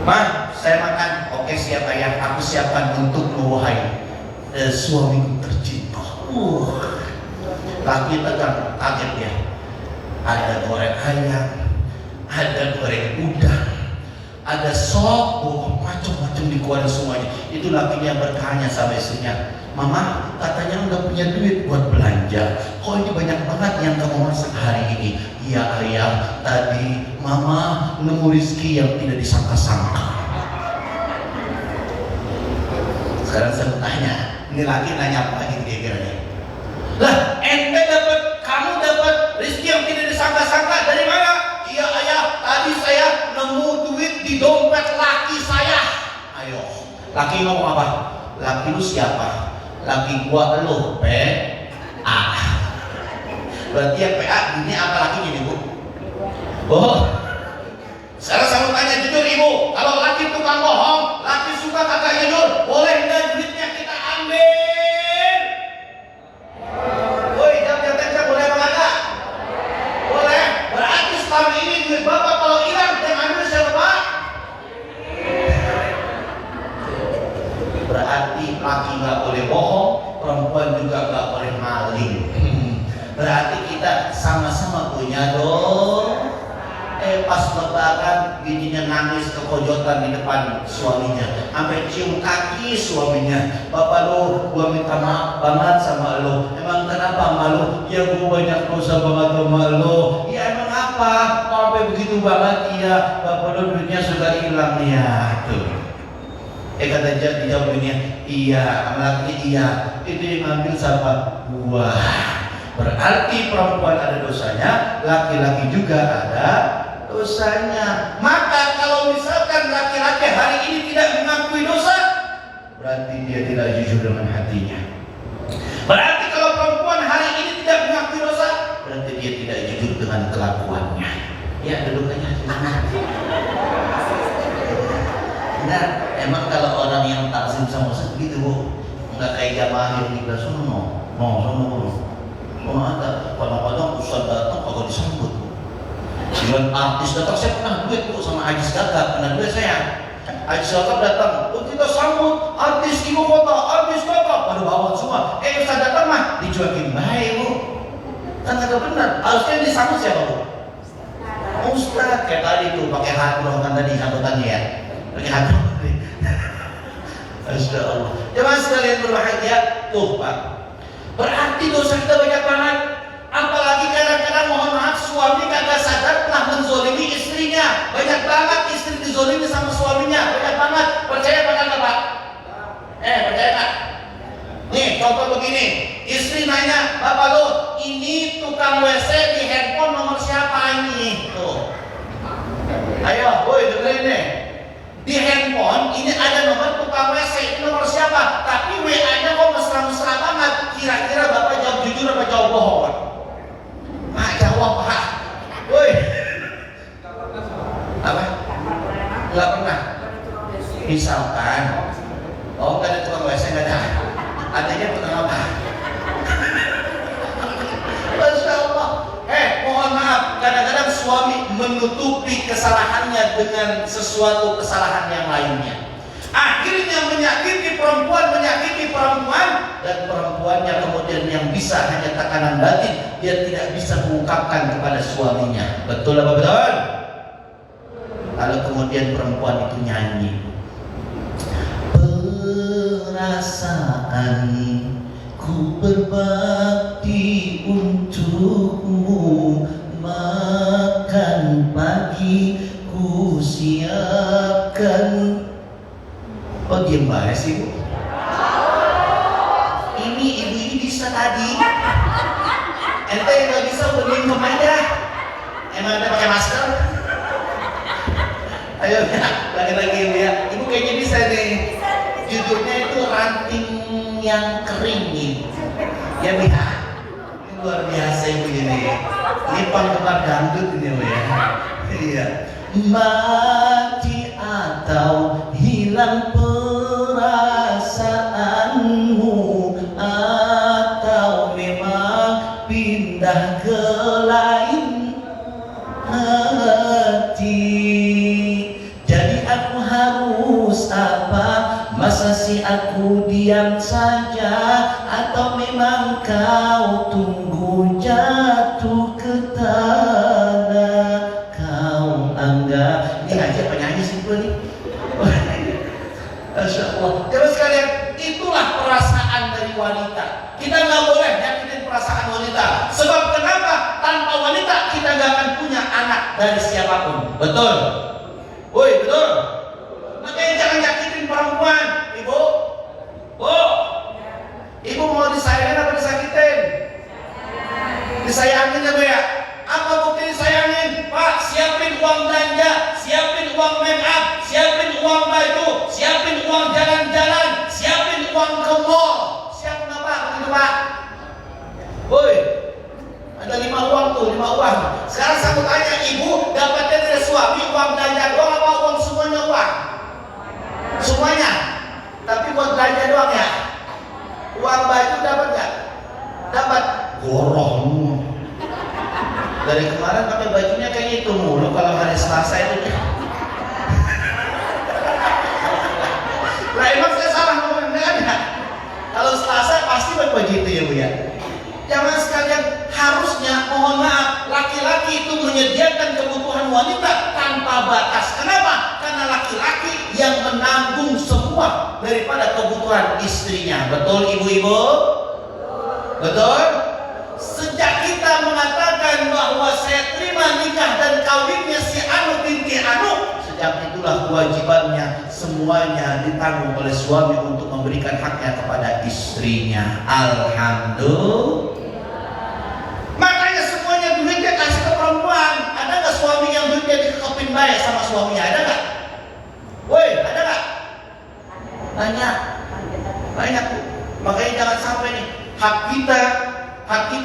Mah, saya makan. Oke, siap ayah. Aku siapkan untukmu wahai suamiku tercinta. Laki tegang, kaget ya. Ada goreng ayam, ada goreng udang, ada sop, macam-macam dikeluarin semuanya. Itu lakinya bertanya sama istrinya, Mama, katanya udah punya duit buat belanja. Kok ini banyak banget yang kamu masak hari ini? Iya ayah, tadi Mama nemu rezeki yang tidak disangka-sangka. Sekarang saya tanya, ini laki nanya apa lagi kira-kira nih? Lah, ente kamu dapat rezeki yang tidak disangka-sangka dari mana? Iya ayah, tadi saya nemu duit di dompet laki saya. Ayo, laki ngomong apa? Laki lu siapa? Laki gua lu, PA. Berarti yang PA ini apa lakinya nih bu? Oh, sekarang saya mau tanya jujur ibu, kalau laki tukang bohong, laki suka kagak jujur, boleh nggak duitnya kita ambil? Woi, jawab boleh apa enggak? Boleh. Berarti selama ini duit bapak kalau hilang yang ambil siapa pak? Berarti laki nggak boleh bohong, perempuan juga nggak boleh maling. Berarti kita sama-sama punya dong. Pas lebaran bininya nangis kekojotan di depan suaminya, sampai cium kaki suaminya. Bapak lo, gua minta maaf banget sama lo. Emang kenapa malu? Ya gua banyak dosa banget sama lo. Ya emang apa? Sampai begitu banget? Iya, bapak lo duitnya sudah hilang ya. Tuh. Kata dijawab dunia, iya, anaknya iya. Itu yang ngambil siapa? Gua. Berarti perempuan ada dosanya, laki-laki juga ada dosanya. Maka kalau misalkan laki-laki hari ini tidak mengakui dosa, berarti dia tidak jujur dengan hatinya. Berarti kalau perempuan hari ini tidak mengakui dosa, berarti dia tidak jujur dengan kelakuannya. Ya, duduk aja. Benar, emang kalau orang yang takzim sama Ustaz begitu bu, nggak kayak jamaah yang di kelas sono, ada kadang-kadang Ustaz datang kagak disambut. Dengan artis datang, saya pernah duit bu sama Ajis Gagap, pernah duit saya. Ajis Gagap datang, kita sambut artis ibu kota, Ajis Gagap, pada bawaan semua. Ustaz datang mah dicuekin baik bu, kan kagak benar. Harusnya disambut siapa bu? Ustaz kayak tadi tuh pakai hadroh kan tadi sambutannya ya. Pakai hadroh. Masya Allah. Jemaah sekalian berbahagia, tuh Pak. Berarti dosa kita banyak banget. Apalagi kadang-kadang mohon maaf suami kagak sadar telah menzolimi istrinya. Banyak banget istri dizolimi sama suaminya. Banyak banget. Percaya apa enggak Pak? Percaya enggak? Nih contoh begini. Istri nanya, Bapak lo, ini tukang WC di handphone nomor siapa ini? Tuh. Ayo, woi dengerin nih. Di handphone ini ada nomor tukang WC, ini nomor siapa? Tapi WA-nya kok mesra-mesra banget. Kira-kira Bapak jawab jujur apa jawab bohong Pak? Pak jawab Pak. Woi. Apa? Enggak pernah. Misalkan, oh nggak ada tukang WC nggak ada. Adanya tukang apa? Masya Allah. Mohon maaf, kadang-kadang suami menutupi kesalahannya dengan sesuatu kesalahan yang lainnya. Akhirnya menyakiti perempuan, dan perempuannya kemudian yang bisa hanya tekanan batin, dia tidak bisa mengungkapkan kepada suaminya. Betul apa betul? Lalu kemudian perempuan itu nyanyi, perasaan ku berbakti untukmu, makan pagi ku siapkan. Oh diem banget sih Bu. Ini ibu bisa tadi. Ente yang gak bisa berdiri aja. Emang ente pakai masker? Ayo ya, lagi-lagi Ibu ya. Ibu kayaknya bisa nih. Judulnya itu ranting yang kering nih. Ya Bu ya. Ini luar biasa Ibu ini. Ini penggemar dangdut ini Bu ya. Iya. Mati atau hilang perasaanmu, atau memang pindah ke lain hati. Jadi aku harus apa? Masa sih aku diam saja? Atau memang kau tunggu jatuh ke tanah? Kau anggap ini aja penyanyi simpel nih. Masya Allah. Terus sekalian, itulah perasaan dari wanita. Kita nggak boleh nyakitin perasaan wanita. Sebab kenapa? Tanpa wanita kita nggak akan punya anak dari siapapun. Betul? Woi, betul? Makanya jangan nyakitin perempuan, Ibu. Bu, Ibu mau disayangin apa disakitin? Disayangin ya Bu ya? Apa bukti disayangin? Pak, siapin uang belanja, siapin uang make up, siapin uang baju, siapin uang jalan-jalan, siapin uang ke mall. Siapin apa? Begitu Pak? Woi, ada 5 uang tuh, 5 uang. Sekarang saya mau tanya, Ibu dapatnya dari suami uang belanja doang apa uang semuanya uang? Semuanya. Tapi buat belanja doang ya? Uang baju dapat nggak? Dapat. Gorong. Dari kemarin pakai bajunya kayak itu mulu kalau hari Selasa itu. Lah emang saya salah ngomong enggak ada. Kalau Selasa pasti pakai baju itu ya Bu ya. Jangan sekalian, harusnya mohon maaf, laki-laki itu menyediakan kebutuhan wanita tanpa batas. Kenapa? Karena laki-laki yang menanggung semua daripada kebutuhan istrinya. Betul ibu-ibu? Betul? Sejak kita mengatakan bahwa saya terima nikah dan kawinnya si Anu binti Anu, sejak itulah kewajibannya semuanya ditanggung oleh suami untuk memberikan haknya kepada istrinya. Alhamdulillah. Makanya semuanya duitnya kasih ke perempuan. Ada nggak suami yang duitnya dikekepin bayar sama suaminya? Ada nggak? Woi, ada nggak? Banyak, banyak. Makanya jangan sampai nih hak kita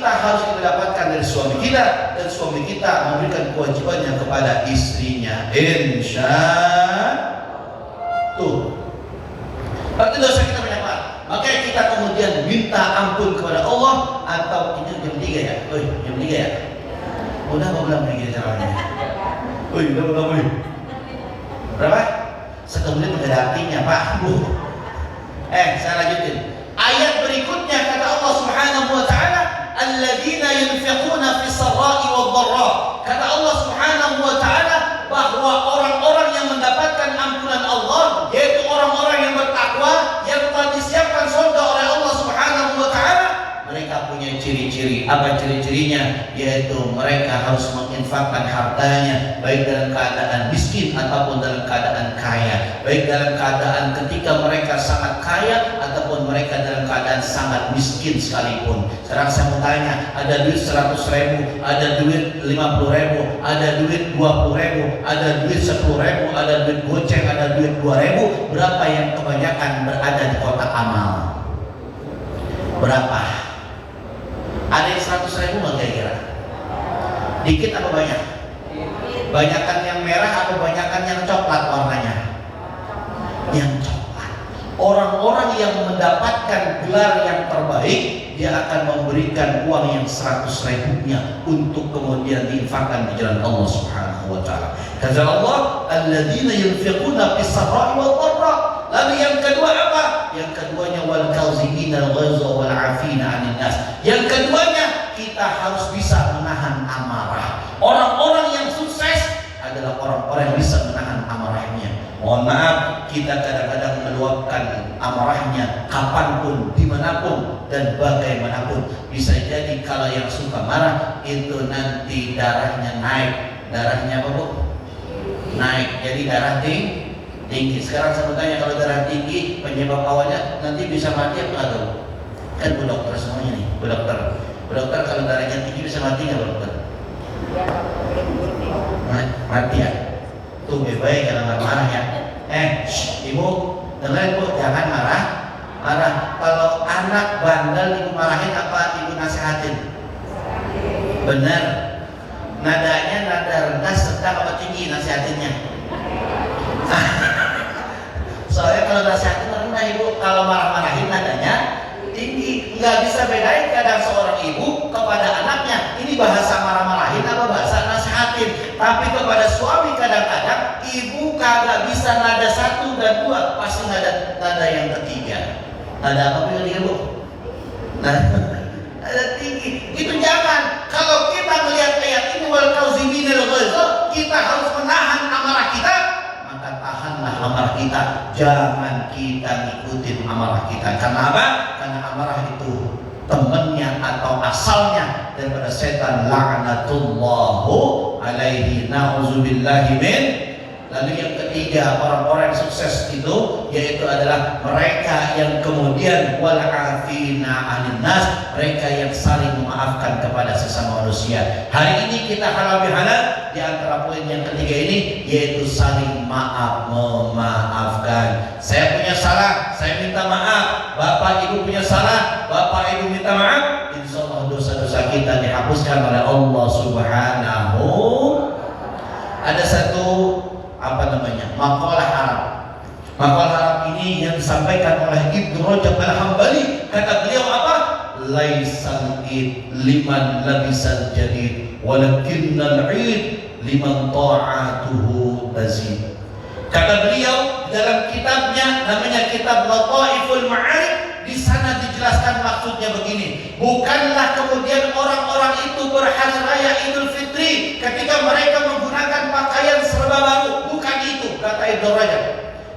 harus kita dapatkan dari suami kita, dan suami kita memberikan kewajibannya kepada istrinya. Insya tuh. Berarti dosa kita banyak banget. Makanya kita kemudian minta ampun kepada Allah. Atau ini jam 3 ya? Oi, jam 3 ya? Udah apa belum nih caranya? Oi, udah belum nih? Berapa? 1 menit nggak ada artinya Pak. Saya lanjutin. Ayat berikutnya kata Allah Subhanahu wa taala, alladzina yunfiquna fis sarai wad dharra. Kata Allah Subhanahu wa taala bahwa orang-orang yang mendapatkan ampunan Allah, yaitu orang-orang yang bertakwa, yang telah disiapkan surga oleh Allah Subhanahu wa taala, mereka punya ciri-ciri. Apa ciri-cirinya? Yaitu mereka harus menginfakkan hartanya baik dalam keadaan miskin ataupun dalam keadaan kaya, baik dalam keadaan ketika mereka sangat kaya ataupun mereka dalam keadaan sangat miskin sekalipun. Sekarang saya mau tanya, ada duit 100.000, ada duit 50.000, ada duit 20.000, ada duit 10.000, ada duit goceng, ada duit 2.000. Berapa yang kebanyakan berada di kotak amal? Berapa? Ada yang 100.000 nggak kira-kira? Dikit apa banyak? Banyakan yang merah atau banyakan yang coklat warnanya? Yang coklat. Orang-orang yang mendapatkan gelar yang terbaik, dia akan memberikan uang yang 100.000-nya untuk kemudian diinfakkan di jalan Allah Subhanahu wa taala. Kata Allah, alladzina yunfiquna fis sarai wad dharra. Lalu yang kedua apa? Yang keduanya wal kauzimina al-ghaiza wal 'afina 'anil nas. Yang keduanya kita harus bisa menahan amarah. Orang-orang yang sukses adalah orang-orang yang bisa menahan amarahnya. Mohon maaf, kita kadang-kadang meluapkan amarahnya kapanpun, dimanapun, dan bagaimanapun. Bisa jadi kalau yang suka marah itu nanti darahnya naik. Darahnya apa bu? Naik. Jadi darah tinggi. Sekarang saya bertanya, kalau darah tinggi penyebab awalnya nanti bisa mati apa enggak? Kan bu dokter semuanya nih, bu dokter. Bu dokter, kalau darahnya tinggi bisa mati nggak bu dokter? Ya, buruk-buruk nih. Mati ya. Tuh baik jangan marah ya. Ibu dengerin bu, jangan marah. Kalau anak bandel ibu marahin apa ibu nasihatin? Benar. Nadanya nada rendah, sedang apa tinggi nasihatinnya? Soalnya kalau nasihatin rendah ibu, kalau marah-marahin nadanya tinggi. Nggak bisa bedain kadang seorang ibu kepada anaknya ini bahasa marah-marahin apa bahasa nasihatin. Tapi kepada suami kadang-kadang ibu kagak bisa nada 1 dan 2, pasti nada yang ketiga. Nada apa pilih ibu? Nada tinggi. Itu jangan. Kalau kita melihat ayat ini wal kauziminal ghaiz, kita harus menahan amarah kita. Maka tahanlah amarah kita. Jangan kita ngikutin amarah kita. Karena apa? Karena amarah itu temannya atau asalnya daripada setan, la'natullahu alaihi, na'udzubillahi min. Lalu yang ketiga, orang-orang yang sukses itu yaitu adalah mereka yang kemudian wal'afina 'anil nas, mereka yang saling memaafkan kepada sesama manusia. Hari ini kita halal bihalal di antara poin yang ketiga ini yaitu saling maaf memaafkan. Saya punya salah, saya minta maaf. Bapak Ibu punya salah, Bapak Ibu minta maaf. Insyaallah dosa-dosa kita dihapuskan oleh Allah Subhanahu. Ada satu makalah Arab. Makalah Arab ini yang disampaikan oleh Ibnu Rajab Al-Hambali. Kata beliau apa? Laisal id liman labisal jadid, walakinnal id liman ta'atuhu tazid. Kata beliau dalam kitabnya namanya kitab Lataiful Ma'arif, di sana dijelaskan maksudnya begini. Bukanlah kemudian orang-orang itu berhari raya Idul Fitri ketika mereka menggunakan pakaian serba baru. Bukan itu, kata Ibnu Rajab.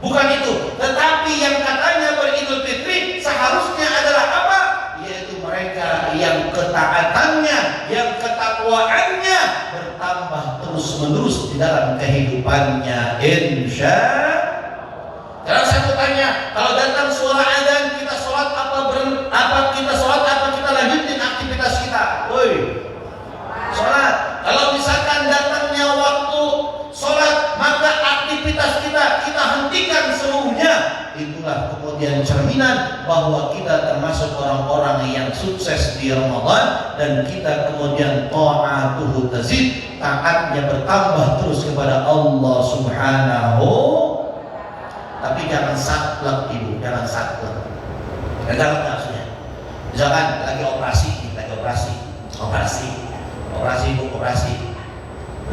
Bukan itu. Tetapi yang katanya beridul Fitri seharusnya adalah apa? Yaitu mereka yang ketaatannya, yang ketakwaannya bertambah terus-menerus di dalam kehidupannya. Insya. Kalau saya bertanya, kalau datang suara azan kita sholat apa kita lanjutin aktivitas kita? Woi, sholat. Kalau misalkan datangnya waktu sholat, maka aktivitas kita hentikan seluruhnya. Itulah kemudian cerminan bahwa kita termasuk orang-orang yang sukses di Ramadan, dan kita kemudian ta'atuhu tazid, taatnya bertambah terus kepada Allah Subhanahu. Tapi jangan saklek ibu, jangan saklek. Jangan maksudnya. Misalkan lagi operasi bu, operasi.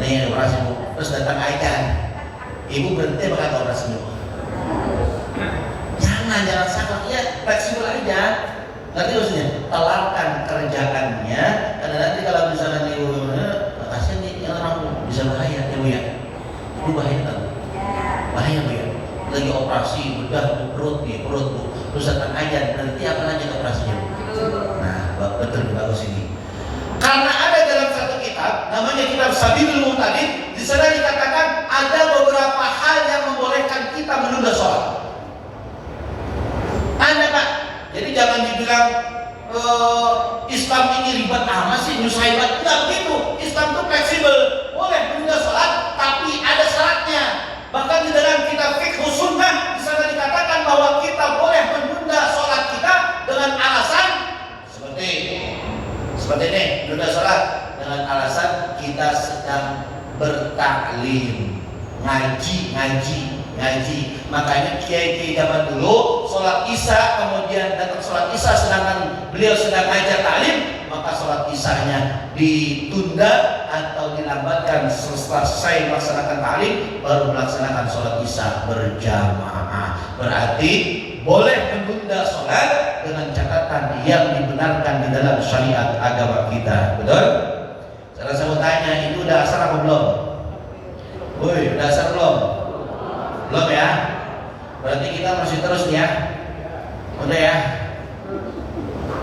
Nih operasi bu, terus datang ajan. Ibu berhenti bakal operasi bu. Jangan saklek ya, fleksibel aja. Nanti maksudnya telatkan kerjaannya, karena nanti kalau misalnya ibu kasihan nih orang bisa bahaya ibu ya. Ibu bahaya kan? Bahaya bu ya. Lagi operasi bedah perut bu, terus datang ajan, berarti apa lagi operasinya? Nah, betul bagus ini. Karena ada dalam satu kitab namanya kitab Sabilul Muhtadin, di sana dikatakan ada beberapa hal yang membolehkan kita menunda sholat. Ada pak. Jadi jangan dibilang Islam ini ribet amat sih, nyusahin banget. Enggak begitu. Islam itu fleksibel, boleh menunda sholat, tapi ada syaratnya. Bahkan di dalam kitab Fiqh Sunnah di sana dikatakan bahwa kita boleh menunda sholat kita dengan alasan seperti ini, menunda sholat dengan alasan kita sedang bertaklim, ngaji. Makanya kiai-kiai zaman dulu sholat isya, kemudian datang sholat isya sedangkan beliau sedang ngajar taklim, maka sholat isyanya ditunda atau dilambatkan selesai melaksanakan taklim baru melaksanakan sholat isya berjamaah. Berarti boleh menunda sholat dengan catatan yang dibenarkan di dalam syariat agama kita. Betul? Salah saya mau tanya, itu udah asar apa belum? Woi, udah asar belum? Belum ya? Berarti kita masih terus ya? Udah ya?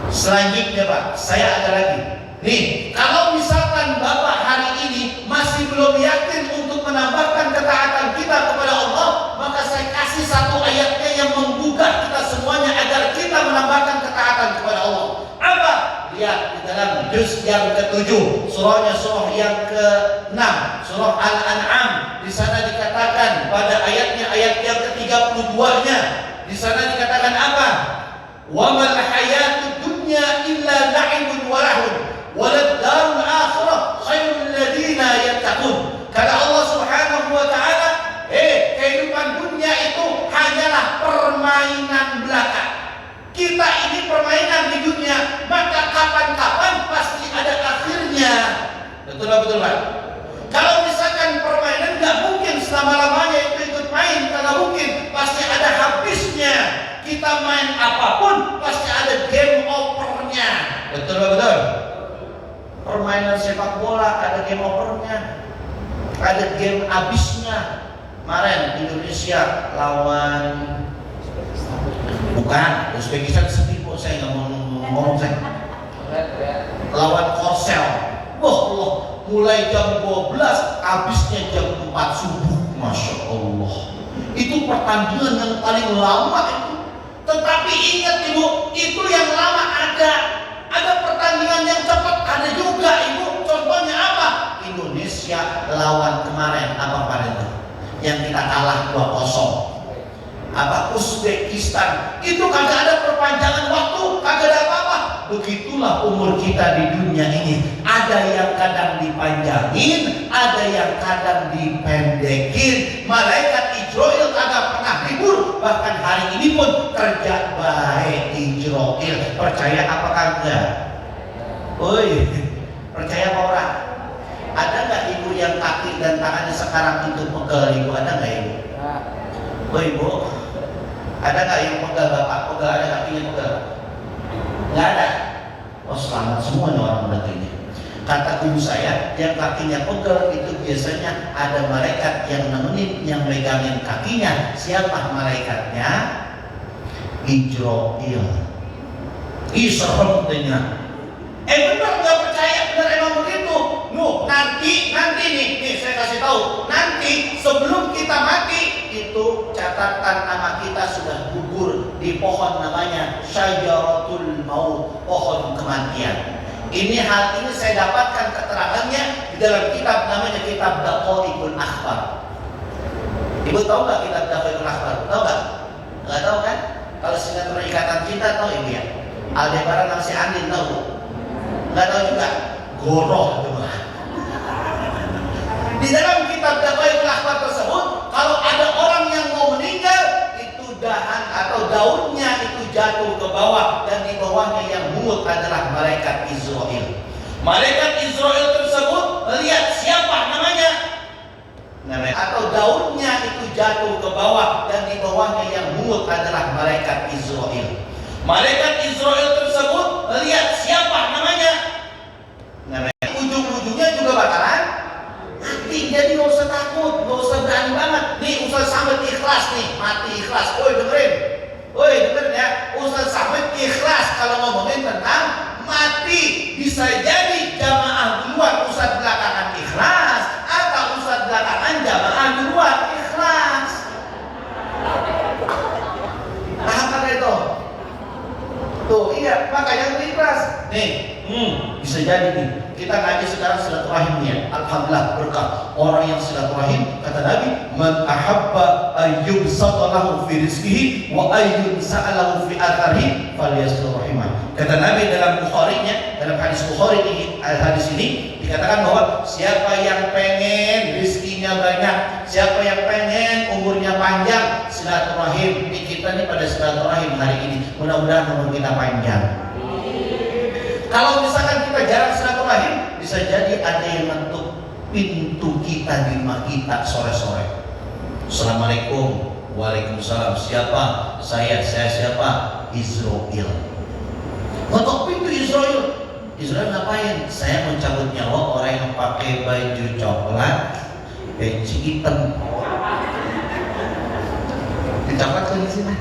Selanjutnya Pak, saya ada lagi. Nih, kalau misalkan Bapak hari ini masih belum yakin untuk menambahkan ketaatan kita kepada Allah, maka saya kasih satu ayatnya yang menggugah kita semuanya agar kita menambahkan ketaatan kepada Allah. Apa? Lihat di dalam juz yang ke-7, surahnya surah yang ke-6, surah Al-An'am. Di sana dikatakan pada ayatnya, ayat yang ke-32-nya, di sana dikatakan apa? Wa mal hayatud dunya illa la'ibun wa lahun walad darul akhirah khairul ladzina yattaqun. Kata Allah Subhanahu wa taala, kehidupan dunia itu hanyalah permainan belaka. Kita ini permainan di dunia, maka kapan-kapan pasti ada akhirnya. Betul Pak? Kalau misalkan permainan nggak mungkin selama-lamanya itu ikut main, nggak mungkin, pasti ada habisnya. Kita main apapun pasti ada game overnya. Betul Betul? Permainan sepak bola ada game overnya, ada game habisnya. Kemarin Indonesia lawan bukan Uzbekistan, sedih kok saya nggak mau ngomong saya. Lawan Korsel. Wah Allah, mulai jam 12 habisnya jam 4 subuh. Masya Allah. Itu pertandingan yang paling lama itu. Tetapi ingat Ibu, itu yang lama ada. Ada pertandingan yang cepat, ada juga Ibu. Contohnya apa? Indonesia lawan kemarin apa kemarin itu? Yang kita kalah 2-0. Apa? Uzbekistan. Itu kagak ada perpanjangan waktu, kagak ada apa-apa. Begitulah umur kita di dunia ini. Ada yang kadang dipanjangin, ada yang kadang dipendekin. Malaikat Israel kagak pernah libur. Bahkan hari ini pun kerja baik Israel. Percaya apa kagak? Woi, percaya apa orang? Ada nggak ibu yang kaki dan tangannya sekarang itu pegel Ibu? Ada nggak Ibu? Oh Ibu, ada nggak yang pegel Bapak? Pegel, ada kakinya pegel? Nggak ada. Oh selamat semua nih orang kakinya. Kata guru saya, yang kakinya pegel itu biasanya ada malaikat yang nemenin, yang megangin kakinya. Siapa malaikatnya? Israel. Israelnya. Benar nggak percaya? Benar emang begitu. Nanti nih saya kasih tahu. Nanti sebelum kita mati itu catatan nama kita sudah gugur di pohon namanya Syajaratul Maut, pohon kematian. Hal ini saya dapatkan keterangannya di dalam kitab namanya kitab Daqaiqul Akhbar. Ibu tahu nggak kitab Daqaiqul Akhbar? Tahu nggak? Nggak tahu kan? Kalau sinetron Ikatan Cinta tahu Ibu ya? Aldebaran sama si Andin tahu? Nggak tahu juga? Goroh itu mah. Di dalam kitab Daqaiqul Akhbar tersebut, kalau ada orang yang mau meninggal, itu dahan atau daunnya itu jatuh ke bawah, dan di bawahnya yang mungut adalah malaikat Israel. Malaikat Israel tersebut melihat siapa namanya, atau daunnya itu jatuh ke bawah, dan di bawahnya yang mungut adalah malaikat Israel. Malaikat Israel tersebut melihat siapa namanya, ujung-ujungnya juga bakalan mati. Jadi nggak usah takut, nggak usah berani banget. Nih Ustaz Samad ikhlas nih, mati ikhlas. Dengerin ya. Ustaz Samad ikhlas kalau ngomongin tentang mati. Bisa jadi jamaah duluan, Ustaz belakangan ikhlas, atau Ustaz belakangan jamaah duluan ikhlas. Paham kan itu? Tuh iya, makanya ikhlas. Nih, bisa jadi nih. Kita ngaji sekarang silaturahimnya. Alhamdulillah berkah. Orang yang silaturahim, kata Nabi, man ahabba ayyubsata lahu fi rizqihi wa ayyunsa'alahu fi atharihi falyasilaturahimah. Kata Nabi dalam Bukhari-nya, dalam hadis Bukhari ini, hadis ini dikatakan bahwa siapa yang pengen rizkinya banyak, siapa yang pengen umurnya panjang, silaturahim. Ini kita nih pada silaturahim hari ini. Mudah-mudahan umur kita panjang. Kalau misalkan kita jarang silaturahim, bisa jadi ada yang ngetuk pintu kita di rumah kita sore-sore. Assalamualaikum. Waalaikumsalam. Siapa? Saya siapa? Israel. Ngetok pintu Israel. Israel ngapain? Saya mau cabut nyawa orang yang pakai baju coklat, peci hitam. Coklat kan di sini.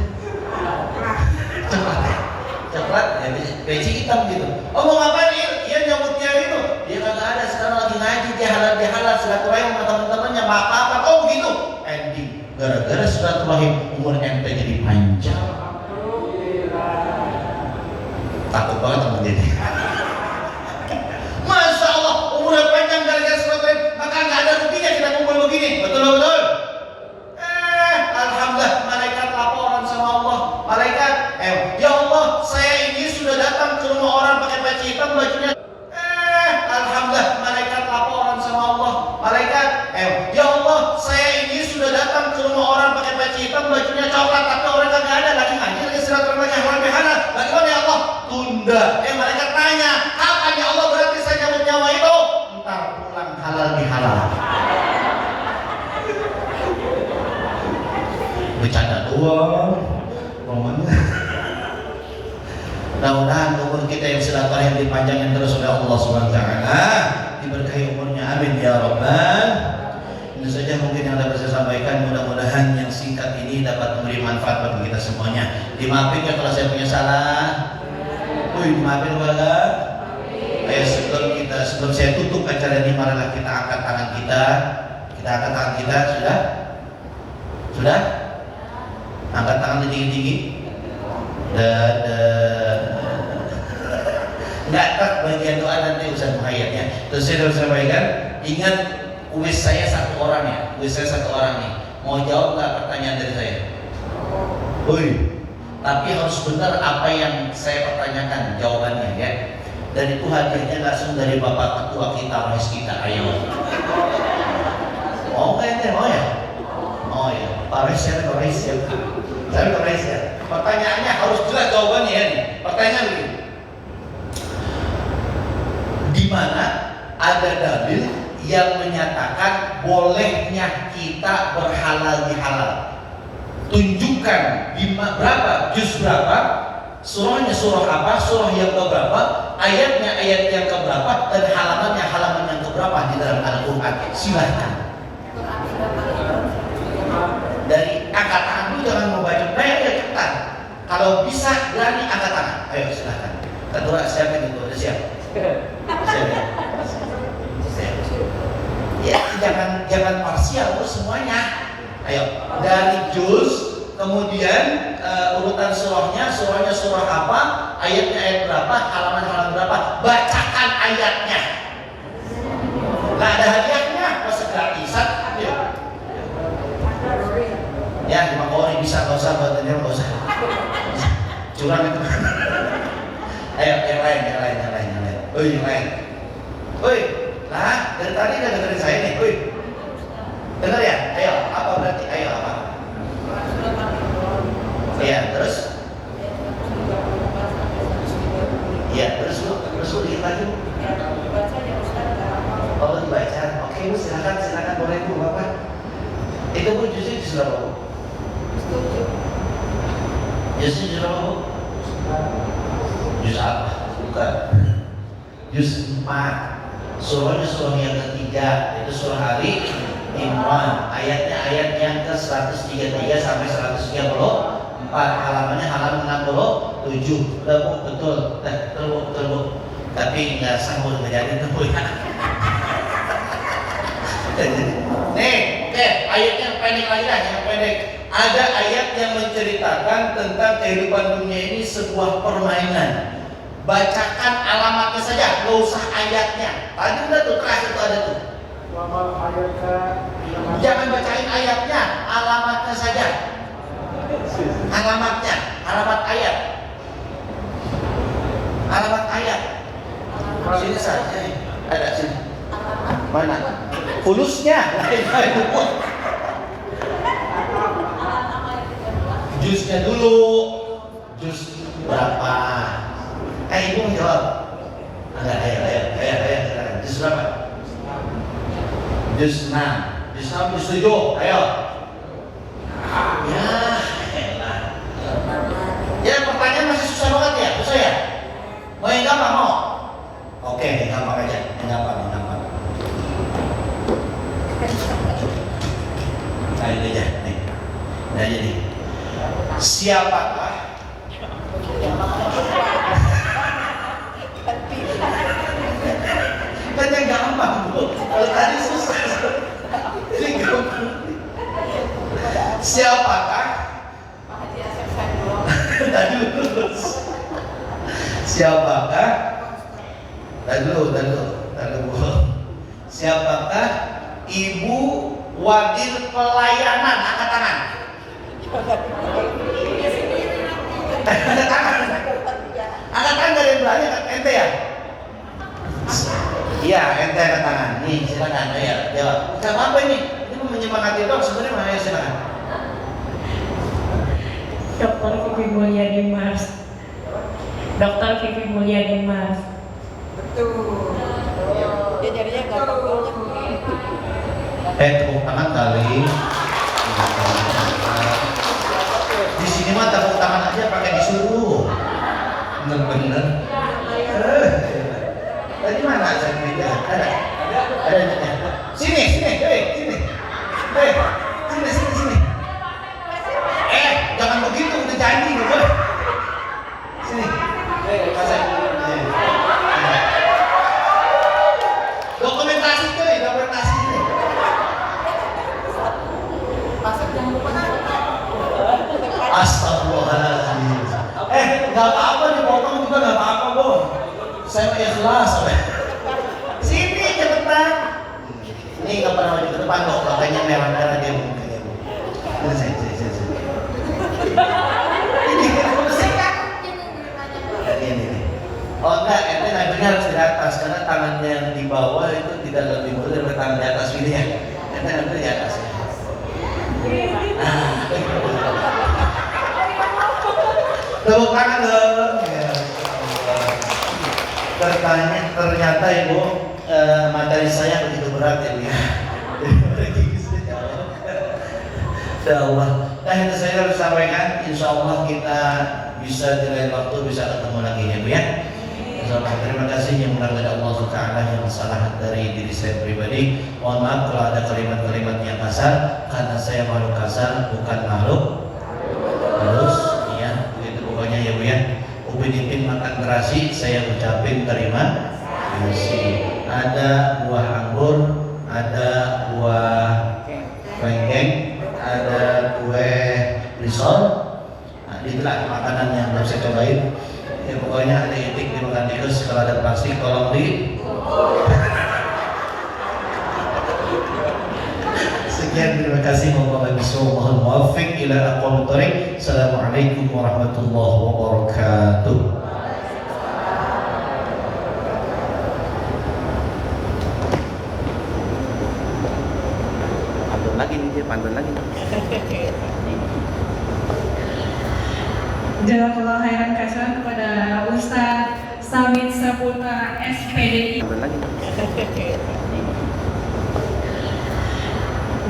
Coklat, ya, peci hitam gitu. Oh mau ngapain? Iya nyambutnya itu. Dia kagak ada, sekarang lagi ngaji, dia halal silaturahim sama teman-temannya, apa-apa. Oh gitu. Ending. Gara-gara silaturahim umur ente jadi panjang. Takut banget sama dia. Masya Allah, umurnya panjang gara-gara silaturahim, maka nggak ada ruginya kita kumpul begini. Betul. Alhamdulillah, malaikat laporan sama Allah. Malaikat, ya Allah, saya ini sudah datang ke rumah orang pakai peci hitam, bajunya. Alhamdulillah, malaikat laporan sama Allah. Malaikat, ya Allah, saya ini sudah datang ke rumah orang pakai peci hitam, bajunya coklat, tapi orang kagak ada, lagi ngaji, lagi silaturahmi, lagi halal bihalal. Bagaimana ya Allah? Tunda. Malaikat tanya, kapan ya Allah berarti saya cabut nyawa itu? Ntar pulang halal bihalal. Bercanda doang, momennya. Mudah-mudahan umur kita yang silaturahim dipanjangin terus oleh Allah Subhanahu wa taala, diberkahi umurnya, amin ya rabbal. Ini saja mungkin yang dapat saya sampaikan. Mudah-mudahan yang singkat ini dapat memberi manfaat bagi kita semuanya. Dimaafin ya kalau saya punya salah. Dimaafin banget. Ayo sebelum saya tutup acara ini, marilah kita angkat tangan kita. Kita angkat tangan kita, sudah? Angkat tangan tinggi-tinggi. Nggak tak bagian doa nanti Ustaz Muhayyad. Terus saya harus sampaikan, ingat kuis saya satu orang nih. Mau jawab nggak pertanyaan dari saya? Tapi harus benar apa yang saya pertanyakan jawabannya ya. Dan itu hadiahnya langsung dari Bapak Ketua kita, Rais kita. Ayo. Mau nggak ente? Mau ya? Oh ya. Pak Rais ya, Saya Rais ya. Pertanyaannya harus jelas jawabannya ya. Pertanyaan begini. Di mana ada dalil yang menyatakan bolehnya kita berhalal bihalal? Tunjukkan berapa, juz berapa, surahnya surah apa, surah yang keberapa, ayatnya ayat yang keberapa, dan halaman yang keberapa di dalam Al-Quran. Silahkan. Dari angkat tangan dulu, jangan membaca banyak ya, cepat. Kalau bisa berani angkat tangan. Ayo silahkan. Ketua siapa itu? Udah siap? Siap. Ya jangan parsial terus semuanya. Ayo dari juz, kemudian urutan surahnya surah apa, ayatnya ayat berapa, halaman berapa, bacakan ayatnya. Nggak ada hadiahnya, masa gratisan? Ayo. Ya, 5 orang bisa, nggak usah buat nggak usah. Curang itu. Ayo, yang lain. Yang lain. Nah, dari tadi udah dengerin saya nih. Dengar ya? Ayo, apa berarti? Ayo apa? Iya, terus? Iya, terus lu lihat lagi. Oh, dibaca. Oke, Bu, silakan boleh Bu, Bapak. Itu Bu justru di berapa Bu? Justru di berapa Bu? Juz apa? Bukan. Juz 4. Surahnya surah yang ketiga, itu surah Ali Imran. Ayatnya ayat yang ke 133 sampai 134. Halamannya halaman 67. Betul. Tapi nggak sanggup menjadi itu ya. Nih, oke, ayatnya pendek lagi lah, yang pendek. Ada ayat yang menceritakan tentang kehidupan dunia ini sebuah permainan. Bacakan alamatnya saja, nggak usah ayatnya. Tadi udah tuh, terakhir tuh ada tuh. Jangan bacain ayatnya, alamatnya saja. Alamat ayat. Sini saja, ada sini. Mana? Fulusnya. Jusnya dulu. Jus berapa? Ibu menjawab. Ayo. Jus berapa? Jus 6. Jus 6, jus 7. Ayo. Ya, elah. Ya, pertanyaan masih susah banget ya, susah ya? Siapakah kan yang gampang Bu. Kalau tadi susah. Ini gampang. Siapakah? Tadi lulus. Siapakah? Tadi Bu. Siapakah ibu wadir pelayanan? Angkat tangan. Angkat tangan. Angkat tangan dari yang belakang, ente ya? Iya, ente angkat tangan. Nih, silakan. Ayo, jawab. Gak apa-apa ini. Ini mau menyemangati dong. Sebenarnya mana silakan. Dr. Vivi Mulyadi Mas. Dr. Vivi Mulyadi Mas. Betul. Dia jadinya gampang banget. Tepuk tangan kali. Di sini mah tepuk tangan aja pakai disuruh. Bener-bener. Tadi mana aja meja? Ada. Sini. Sini. Jangan begitu, udah janji nggak boleh. Sini. Kasih. Dokumentasi ini. Astagfirullahaladzim. Nggak apa-apa dipotong juga nggak apa-apa Bu. Saya ikhlas. Sini cepetan. Ini nggak pernah maju ke depan kok, makanya merah-merah dia mungkin. Sini. Ini. Oh enggak, ente ngambilnya harus di atas karena tangannya yang di bawah itu tidak lebih mudah daripada tangan di atas ini ya. Ente ngambil di atas. Tepuk tangan dong. Ya, ternyata Ibu materi saya begitu berat ya. Insya Allah. Nah itu saya harus sampaikan. Insya Allah kita bisa di lain waktu bisa ketemu lagi ya Bu ya. Insya Allah. Terima kasih yang benar dari Allah Subhanahu yang salah dari diri saya pribadi. Mohon maaf kalau ada kalimat-kalimat yang kasar karena saya makhluk kasar bukan makhluk halus. Ya begitu pokoknya ya Bu ya. Upin Ipin makan terasi, saya ucapin terima kasih. Ada buah anggur, ada buah bengkeng, ada kue risol. Nah, itulah makanan yang belum saya cobain. Ya pokoknya ada itik dimakan tikus, kalau ada plastik tolong di. Sekian, terima kasih. Mohon muwaffiq ila aqwamit thoriq. Assalamualaikum warahmatullahi wabarakatuh. Pantun lagi. Jazakallah khairan katsiran kepada Ustadz Samit Saputra SPDI.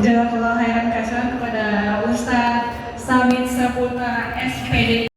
Jazakallah khairan katsiran kepada Ustadz